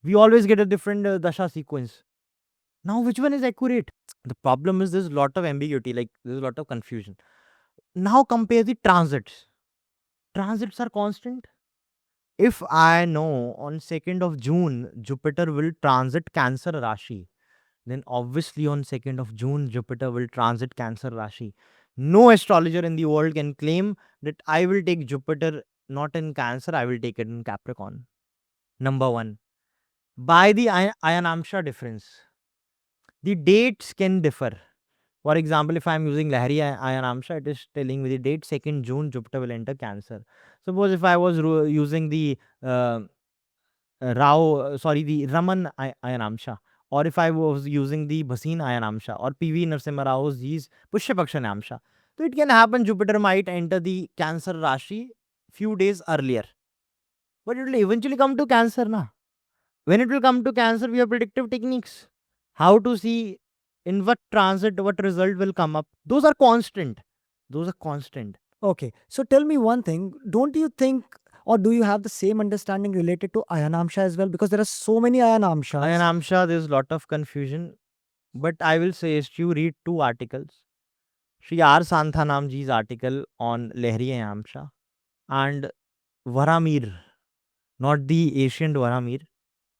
We always get a different Dasha sequence. Now, which one is accurate? The problem is there's a lot of ambiguity, like there's a lot of confusion. Now, compare the transits. Transits are constant. If I know on 2nd of June, Jupiter will transit Cancer Rashi, then obviously on 2nd of June, Jupiter will transit Cancer Rashi. No astrologer in the world can claim that I will take Jupiter not in Cancer, I will take it in Capricorn. Number one, by the Ayanamsha difference, the dates can differ. For example, if I'm using Lahari Ayanamsha, it is telling me the date 2nd June, Jupiter will enter Cancer. Suppose if I was using the the Raman Ayanamsha, or if I was using the Bhasin Ayanamsha, or PV Narasimha Rao's these Pushyapaksha Namsha, so it can happen Jupiter might enter the Cancer Rashi few days earlier. But it will eventually come to Cancer, na? When it will come to Cancer, we have predictive techniques. How to see in what transit, what result will come up. Those are constant. Those are constant. Okay, so tell me one thing. Don't you think, or do you have the same understanding related to Ayanamsha as well? Because there are so many Ayanamshas. Ayanamsha, there's a lot of confusion. But I will suggest you read two articles. Shri R. Santhanamji's article on Lehri Ayanamsha and Varamir, not the ancient Varamir,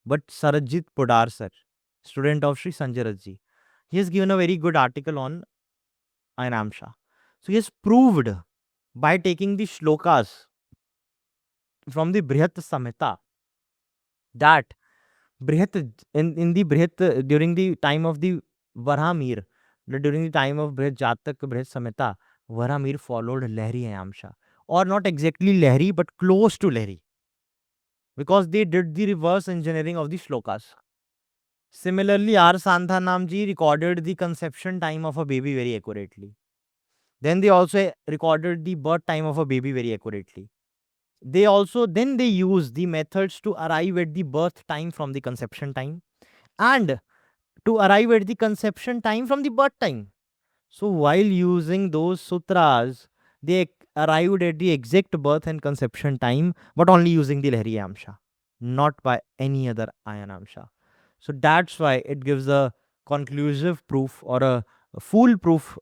but Sarajit Podar sir, student of Sri Sanjay Raji. He has given a very good article on Ayanamsha. So he has proved by taking the shlokas from the Brihat Samhita that in the Brihat during the time of the Varamir, during the time of Brihat Jatak Brihat Samhita, Varamir followed Lehri Ayamsha. Or not exactly Lehri, but close to Lehri. Because they did the reverse engineering of the shlokas. Similarly, R. Santhanamji recorded the conception time of a baby very accurately. Then they also recorded the birth time of a baby very accurately. They use the methods to arrive at the birth time from the conception time and to arrive at the conception time from the birth time. So while using those sutras, they arrived at the exact birth and conception time, but only using the Lahiri Amsha, not by any other Ayan Amsha. So that's why it gives a conclusive proof or a foolproof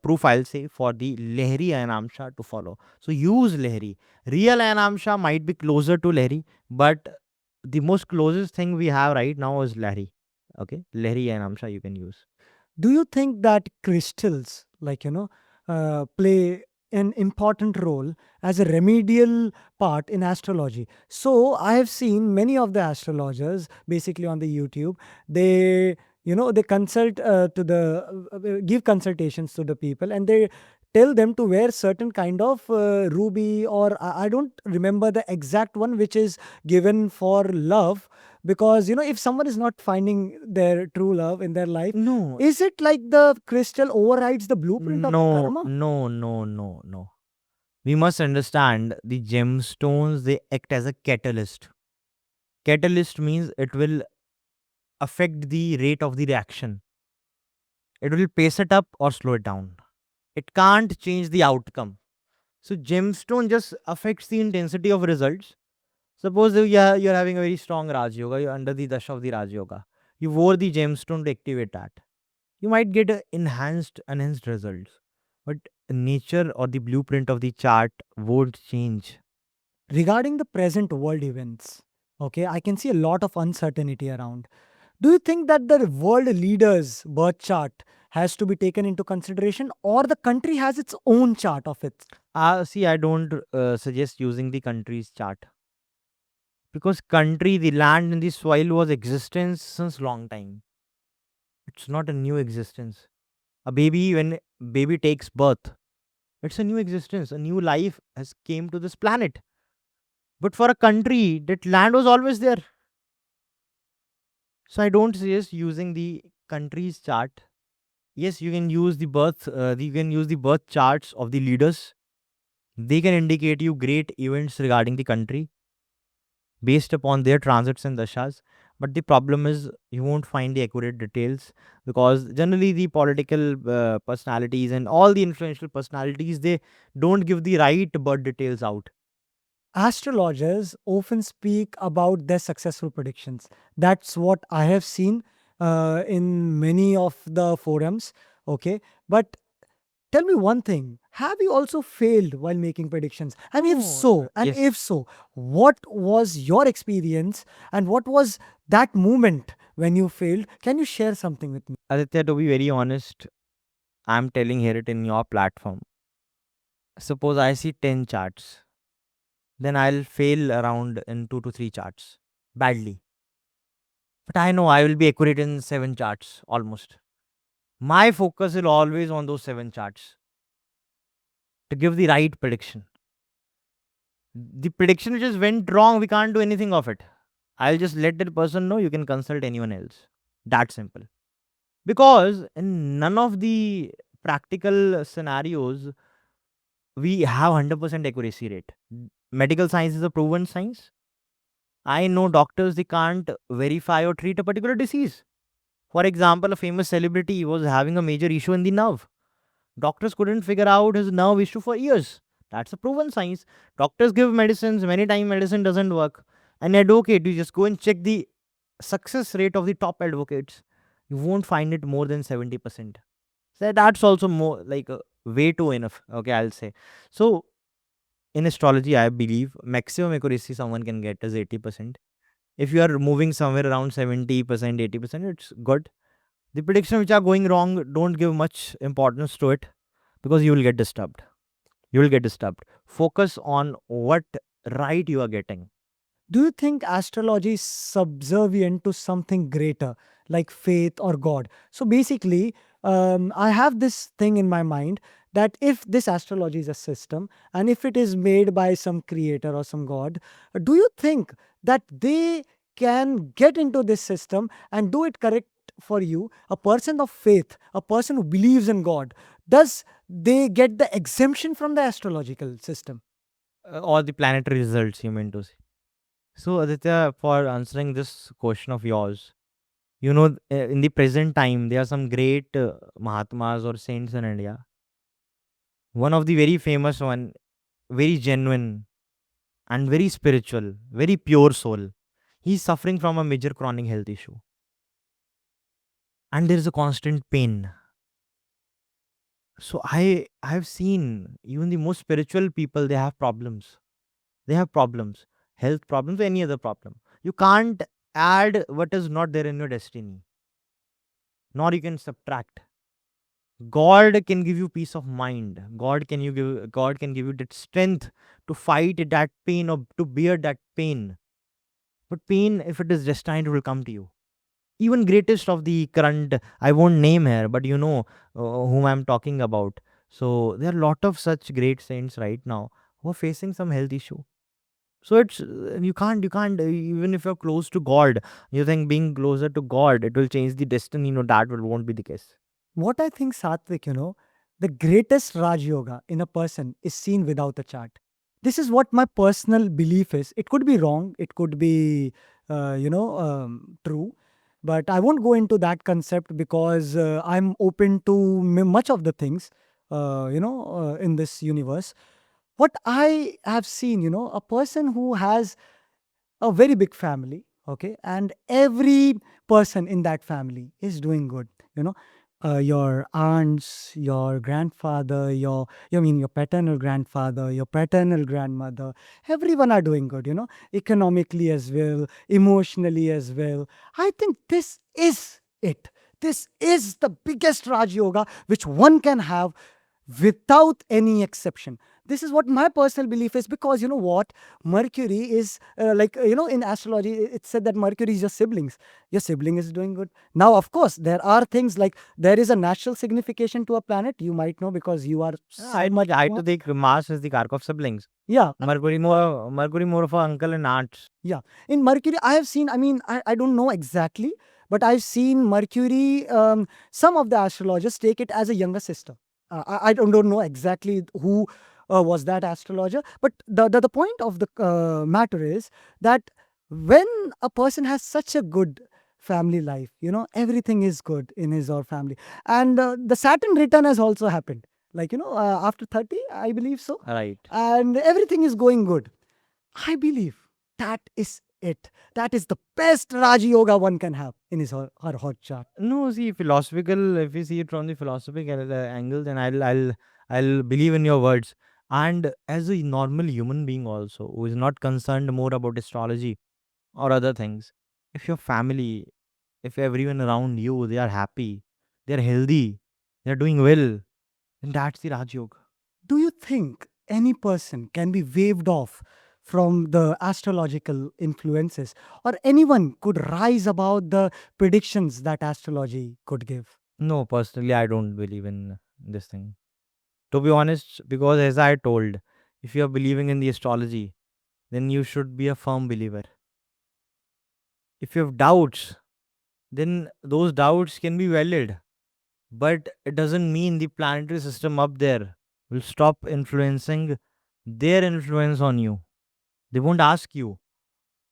proof, I'll say, for the Lehri Ayanamsha to follow. So use Lehri. Real Ayanamsha might be closer to Lehri, but the most closest thing we have right now is Lehri. Okay, Lehri Ayanamsha you can use. Do you think that crystals, play an important role as a remedial part in astrology? So I have seen many of the astrologers, basically on the YouTube, they they consult to the give consultations to the people, and they tell them to wear certain kind of ruby, or I don't remember the exact one, which is given for love, because if someone is not finding their true love in their life, No, is it like the crystal overrides the blueprint of the no, karma? no, no, no, no. We must understand the gemstones, they act as a catalyst. Catalyst means it will affect the rate of the reaction. It will pace it up or slow it down. It can't change the outcome. So gemstone just affects the intensity of results. Suppose you're having a very strong Raj Yoga, you're under the Dasha of the Raj Yoga. You wore the gemstone to activate that. You might get enhanced results. But nature or the blueprint of the chart would change. Regarding the present world events, okay, I can see a lot of uncertainty around. Do you think that the world leaders' birth chart has to be taken into consideration, or the country has its own chart of it? See, I don't suggest using the country's chart. Because country, the land and the soil was existence since long time. It's not a new existence. A baby, when baby takes birth, it's a new existence. A new life has came to this planet. But for a country, that land was always there. So I don't suggest using the country's chart. Yes, you can use the you can use the birth charts of the leaders. They can indicate you great events regarding the country based upon their transits and dashas. But the problem is you won't find the accurate details, because generally the political personalities and all the influential personalities, they don't give the right birth details out. Astrologers often speak about their successful predictions. That's what I have seen in many of the forums. Okay. But tell me one thing. Have you also failed while making predictions? And if No, so, yes, what was your experience, and what was that moment when you failed? Can you share something with me? Aditya, to be very honest, I'm telling here it in your platform. Suppose I see 10 charts, then I'll fail around in 2 to 3 charts badly. But I know I will be accurate in 7 charts almost. My focus is always on those 7 charts to give the right prediction. The prediction which just went wrong, we can't do anything of it. I'll just let that person know, you can consult anyone else. That simple. Because in none of the practical scenarios we have 100% accuracy rate. Medical science is a proven science. I know doctors, they can't verify or treat a particular disease. For example, a famous celebrity was having a major issue in the nerve. Doctors couldn't figure out his nerve issue for years. That's a proven science. Doctors give medicines, many times medicine doesn't work. An advocate, you just go and check the success rate of the top advocates. You won't find it more than 70%. So that's also more like way too enough. Okay, I'll say. So in astrology, I believe maximum accuracy someone can get is 80%. If you are moving somewhere around 70%, 80%, it's good. The prediction which are going wrong, don't give much importance to it because you will get disturbed. You will get disturbed. Focus on what right you are getting. Do you think astrology is subservient to something greater, like faith or God? So basically, I have this thing in my mind that if this astrology is a system and if it is made by some creator or some God, do you think that they can get into this system and do it correct for you? A person of faith, a person who believes in God, does they get the exemption from the astrological system? Or the planetary results, you mean to say. So, Aditya, for answering this question of yours, in the present time, there are some great Mahatmas or saints in India. One of the very famous one, very genuine and very spiritual, very pure soul. He's suffering from a major chronic health issue. And there is a constant pain. So I have seen even the most spiritual people, they have problems. They have problems. Health problems, any other problem. You can't add what is not there in your destiny, nor you can subtract. God can give you peace of mind. God can give you that strength to fight that pain or to bear that pain. But pain, if it is destined, it will come to you. Even greatest of the current, I won't name here, but you know whom I'm talking about. So there are a lot of such great saints right now who are facing some health issue. So it's you can't even if you're close to God, you think being closer to God it will change the destiny. No, that will won't be the case. What I think, Satvik, the greatest Raj Yoga in a person is seen without a chart. This is what my personal belief is. It could be wrong, it could be, true, but I won't go into that concept because I'm open to much of the things, in this universe. What I have seen, a person who has a very big family, okay, and every person in that family is doing good, your aunts, your grandfather, your paternal grandfather, your paternal grandmother, everyone are doing good, economically as well, emotionally as well. I think this is it. This is the biggest Raj Yoga which one can have without any exception. This is what my personal belief is, because you know what, Mercury is in astrology it said that Mercury is your siblings. Your sibling is doing good. Now of course there are things like there is a natural signification to a planet, you might know, because you are I so much I to think Mars is the Kark of siblings. yeah. Mercury more of a uncle and aunts. Yeah, in Mercury, I have seen. I mean, I don't know exactly, but I've seen Mercury. Some of the astrologers take it as a younger sister. I don't know exactly who was that astrologer, but the point of the matter is that when a person has such a good family life, everything is good in his or family, and the Saturn return has also happened. Like after 30, I believe so, Right. and everything is going good. I believe that is it. That is the best Raja Yoga one can have in his or her hot chart. No, see, philosophical. If you see it from the philosophical angle, then I'll believe in your words. And as a normal human being, also who is not concerned more about astrology or other things, if your family, if everyone around you, they are happy, they are healthy, they are doing well, then that's the Raj Yoga. Do you think any person can be waved off from the astrological influences, or anyone could rise above the predictions that astrology could give? No, personally, I don't believe in this thing. To be honest, because as I told, if you are believing in the astrology, then you should be a firm believer. If you have doubts, then those doubts can be valid. But it doesn't mean the planetary system up there will stop influencing their influence on you. They won't ask you,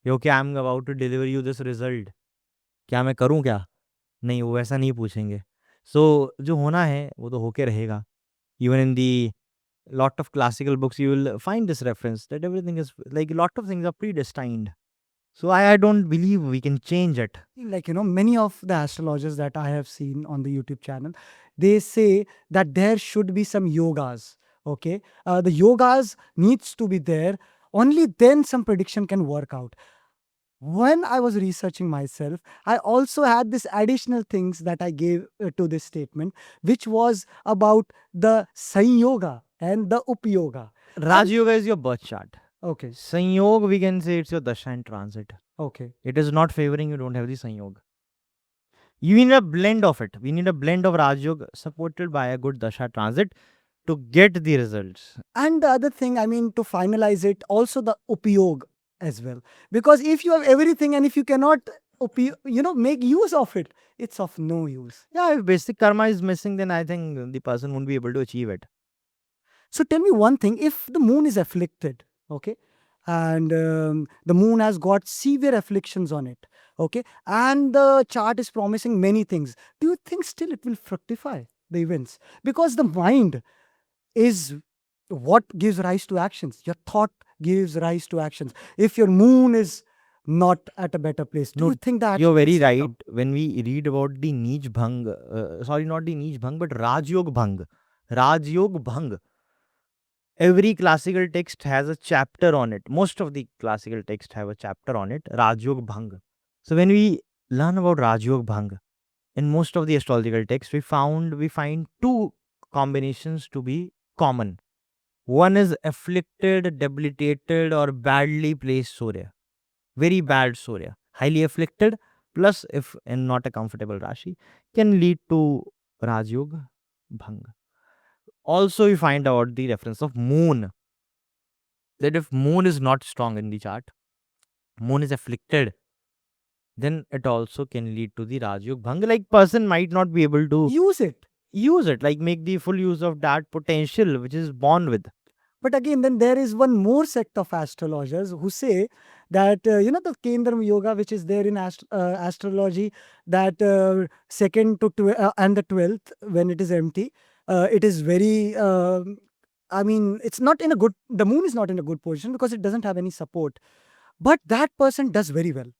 okay, I'm about to deliver you this result. क्या मैं करूँ क्या? नहीं, वो वैसा नहीं पूछेंगे. So जो होना है वो तो होके रहेगा. Even in the lot of classical books, you will find this reference that everything is like a lot of things are predestined. So I don't believe we can change it. Like, many of the astrologers that I have seen on the YouTube channel, they say that there should be some yogas. Okay. The yogas needs to be there. Only then some prediction can work out. When I was researching myself, I also had this additional things that I gave to this statement, which was about the Sanyoga and the Upyoga. Raj Yoga is your birth chart. Okay. Sanyog, we can say it's your dasha and transit. Okay. It is not favoring you, don't have the Sanyog. You need a blend of it. We need a blend of Raj Yoga supported by a good dasha transit to get the results. And the other thing, I mean, to finalize it, also the Upyog as well. Because if you have everything and if you cannot make use of it, it's of no use. Yeah, if basic karma is missing, then I think the person won't be able to achieve it. So tell me one thing, if the moon is afflicted, okay, and the moon has got severe afflictions on it, okay, and the chart is promising many things, do you think still it will fructify the events? Because the mind is what gives rise to actions. Your thought gives rise to actions. If your moon is not at a better place, do you think that You're very right. When we read about the Neej Bhang, sorry, not the Neej Bhang, but Rajyog Bhang. Rajyog Bhang. Every classical text has a chapter on it. Most of the classical texts have a chapter on it. Rajyog Bhang. So when we learn about Rajyog Bhang, in most of the astrological texts, we find two combinations to be common. One is afflicted, debilitated, or badly placed Surya. Very bad Surya. Highly afflicted, plus if in not a comfortable Rashi, can lead to Rajyog Bhang. Also, you find out the reference of moon. That if moon is not strong in the chart, moon is afflicted, then it also can lead to the Rajyog Bhang. Like person might not be able to use it, like make the full use of that potential which is born with. But again, then there is one more sect of astrologers who say that, the Kendram Yoga, which is there in astrology, that second to and the 12th, when it is empty, it is very, I mean, it's not in a good, the moon is not in a good position because it doesn't have any support. But that person does very well.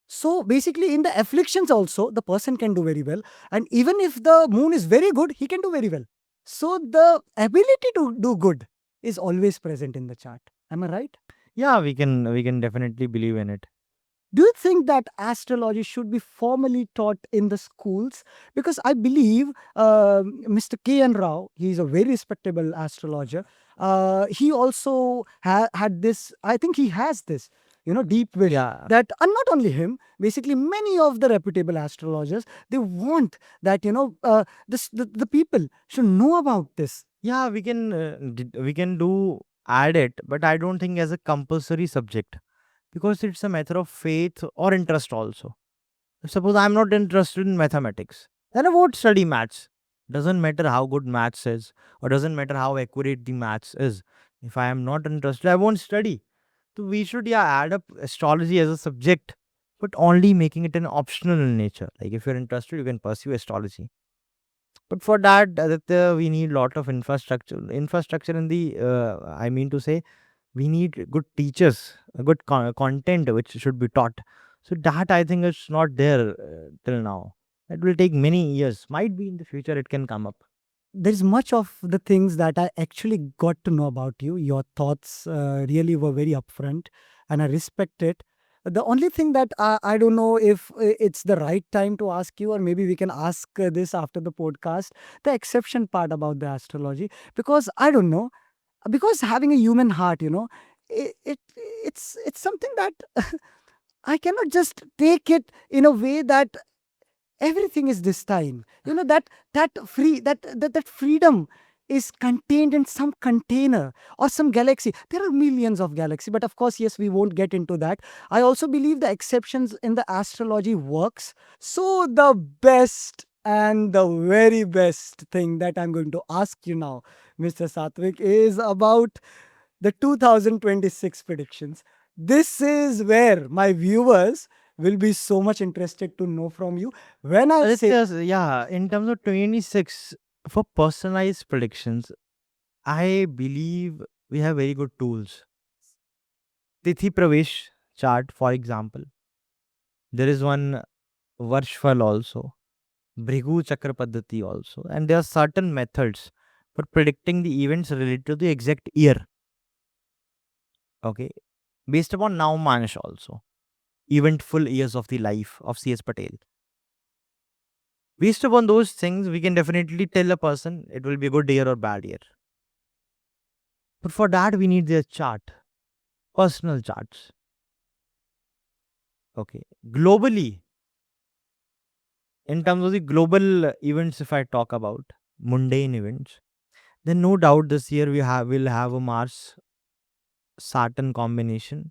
So basically, in the afflictions also, the person can do very well. And even if the moon is very good, he can do very well. So the ability to do good is always present in the chart. Am I right? Yeah, we can definitely believe in it. Do you think that astrology should be formally taught in the schools? Because I believe Mr. K. N. Rao, he is a very respectable astrologer. He also had this, I think he has this, deep wish Yeah. that, and not only him, basically many of the reputable astrologers, they want that, the people should know about this. Yeah, we can do add it, but I don't think as a compulsory subject because it's a matter of faith or interest also. Suppose I'm not interested in mathematics, then I won't study maths. Doesn't matter how good maths is, or doesn't matter how accurate the maths is. If I am not interested, I won't study. So we should add up astrology as a subject, but only making it an optional in nature. Like if you're interested, you can pursue astrology. But for that, Aditya, we need lot of infrastructure. Infrastructure in the, I mean to say, we need good teachers, a good content which should be taught. So that I think is not there till now. It will take many years. Might be in the future it can come up. There's much of the things that I actually got to know about you. Your thoughts really were very upfront, and I respect it. The only thing that I don't know if it's the right time to ask you, or maybe we can ask this after the podcast, the exception part about the astrology, because I don't know, because having a human heart, it's something that I cannot just take it in a way that everything is this time. That freedom is contained in some container or some galaxy. There are millions of galaxies, but of course, yes, we won't get into that. I also believe the exceptions in the astrology works. So the best and the very best thing that I'm going to ask you now, Mr. Satvik, is about the 2026 predictions. This is where my viewers will be so much interested to know from you. When I say, Aditya, yeah, in terms of 26, for personalized predictions, I believe we have very good tools. Tithi Pravesh chart, for example. There is one Varshfal also, Bhrigu Chakra Paddhati also, and there are certain methods for predicting the events related to the exact year. Okay, based upon Naumansh also, eventful years of the life of C.S. Patel. Based upon those things, we can definitely tell a person it will be a good year or bad year. But for that, we need their chart, personal charts. Okay, globally, in terms of the global events, if I talk about mundane events, then no doubt this year will have a Mars Saturn combination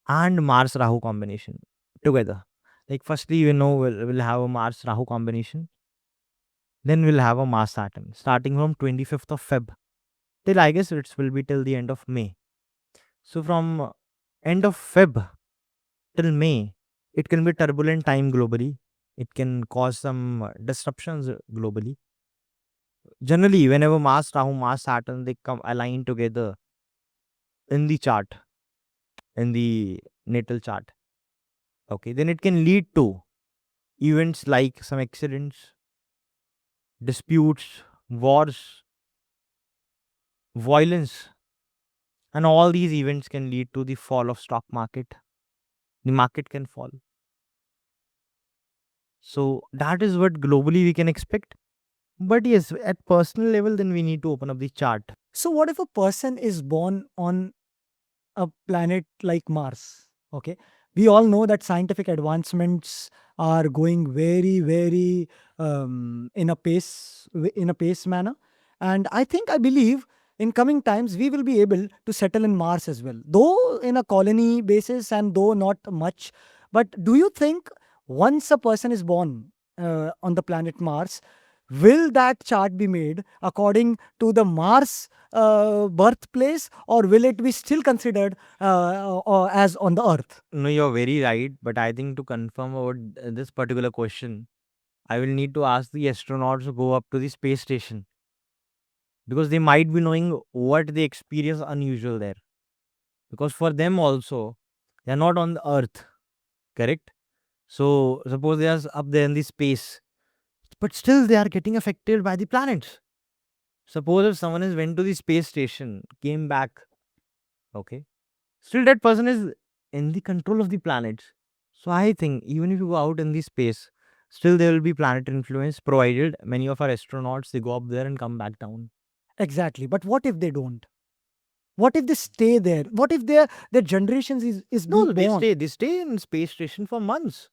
and Mars Rahu combination together. Like firstly, we'll have a Mars Rahu combination. Then we'll have a Mars Saturn starting from 25th of Feb till I guess it will be till the end of May. So from end of Feb till May, it can be turbulent time globally. It can cause some disruptions globally. Generally, whenever Mars Rahu, Mars Saturn, they come align together in the chart, in the natal chart. Okay, then it can lead to events like some accidents, disputes, wars, violence, and all these events can lead to the fall of stock market. The market can fall. So that is what globally we can expect. But yes, at personal level, then we need to open up the chart. so what if a person is born on a planet like Mars? Okay. We all know that scientific advancements are going very, very in a pace manner. And I believe in coming times we will be able to settle in Mars as well, though in a colony basis and though not much. But do you think once a person is born on the planet Mars, will that chart be made according to the Mars birthplace, or will it be still considered as on the Earth? No, you're very right. But I think to confirm about this particular question, I will need to ask the astronauts to go up to the space station because they might be knowing what they experience unusual there. Because for them also, they are not on the Earth, correct? So suppose they are up there in the space, but still they are getting affected by the planets. Suppose if someone has went to the space station, came back, okay, still that person is in the control of the planets. So I think even if you go out in the space, still there will be planet influence provided many of our astronauts they go up there and come back down. Exactly. But what if they don't? What if they stay there? What if their generations is being No, born? they stay in space station for months,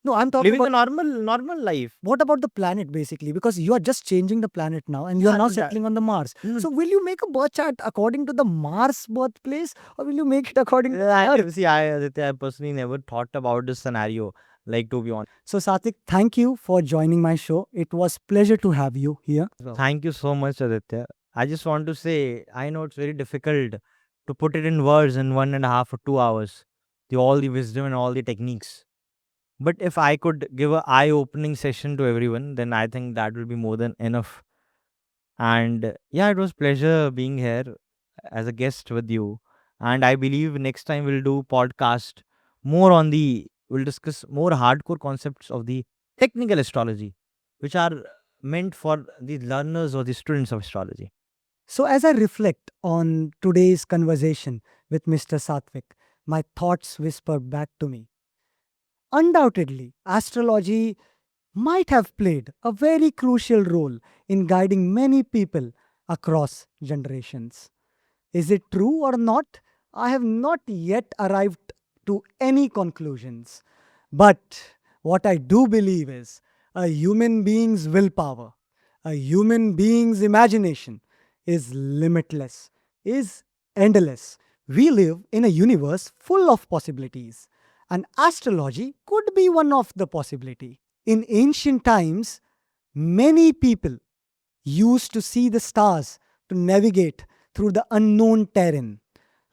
No, I'm talking living a about normal life. what about the planet basically? Because you are just changing the planet now and you are Yeah, now settling on the Mars. no, So will you make a birth chart according to the Mars birthplace, or will you make it according to Earth? see, Aditya, I personally never thought about this scenario. Like to be honest. So Satvik, thank you for joining my show. It was pleasure to have you here. Thank you so much, Aditya. I just want to say, I know it's very difficult to put it in words in 1.5 or 2 hours. All the wisdom and all the techniques. But if I could give a eye-opening session to everyone, then I think that will be more than enough. And yeah, it was pleasure being here as a guest with you. And I believe next time we'll do podcast more on we'll discuss more hardcore concepts of the technical astrology, which are meant for the learners or the students of astrology. So as I reflect on today's conversation with Mr. Satvik, my thoughts whisper back to me. Undoubtedly, astrology might have played a very crucial role in guiding many people across generations. Is it true or not? I have not yet arrived to any conclusions. But What I do believe is a human being's willpower, a human being's imagination is limitless, is endless. We live in a universe full of possibilities, and astrology could be one of the possibility. In ancient times, many people used to see the stars to navigate through the unknown terrain.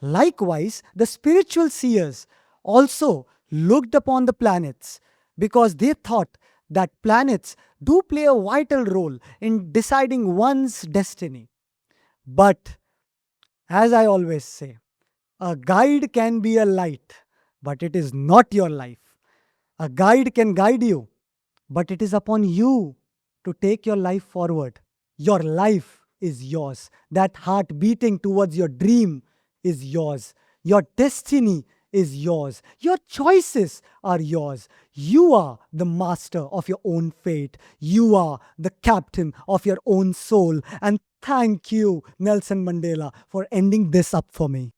Likewise, the spiritual seers also looked upon the planets because they thought that planets do play a vital role in deciding one's destiny. But as I always say, a guide can be a light, but it is not your life. A guide can guide you, but it is upon you to take your life forward. Your life is yours. That heart beating towards your dream is yours. Your destiny is yours. Your choices are yours. You are the master of your own fate. You are the captain of your own soul. And thank you, Nelson Mandela, for ending this up for me.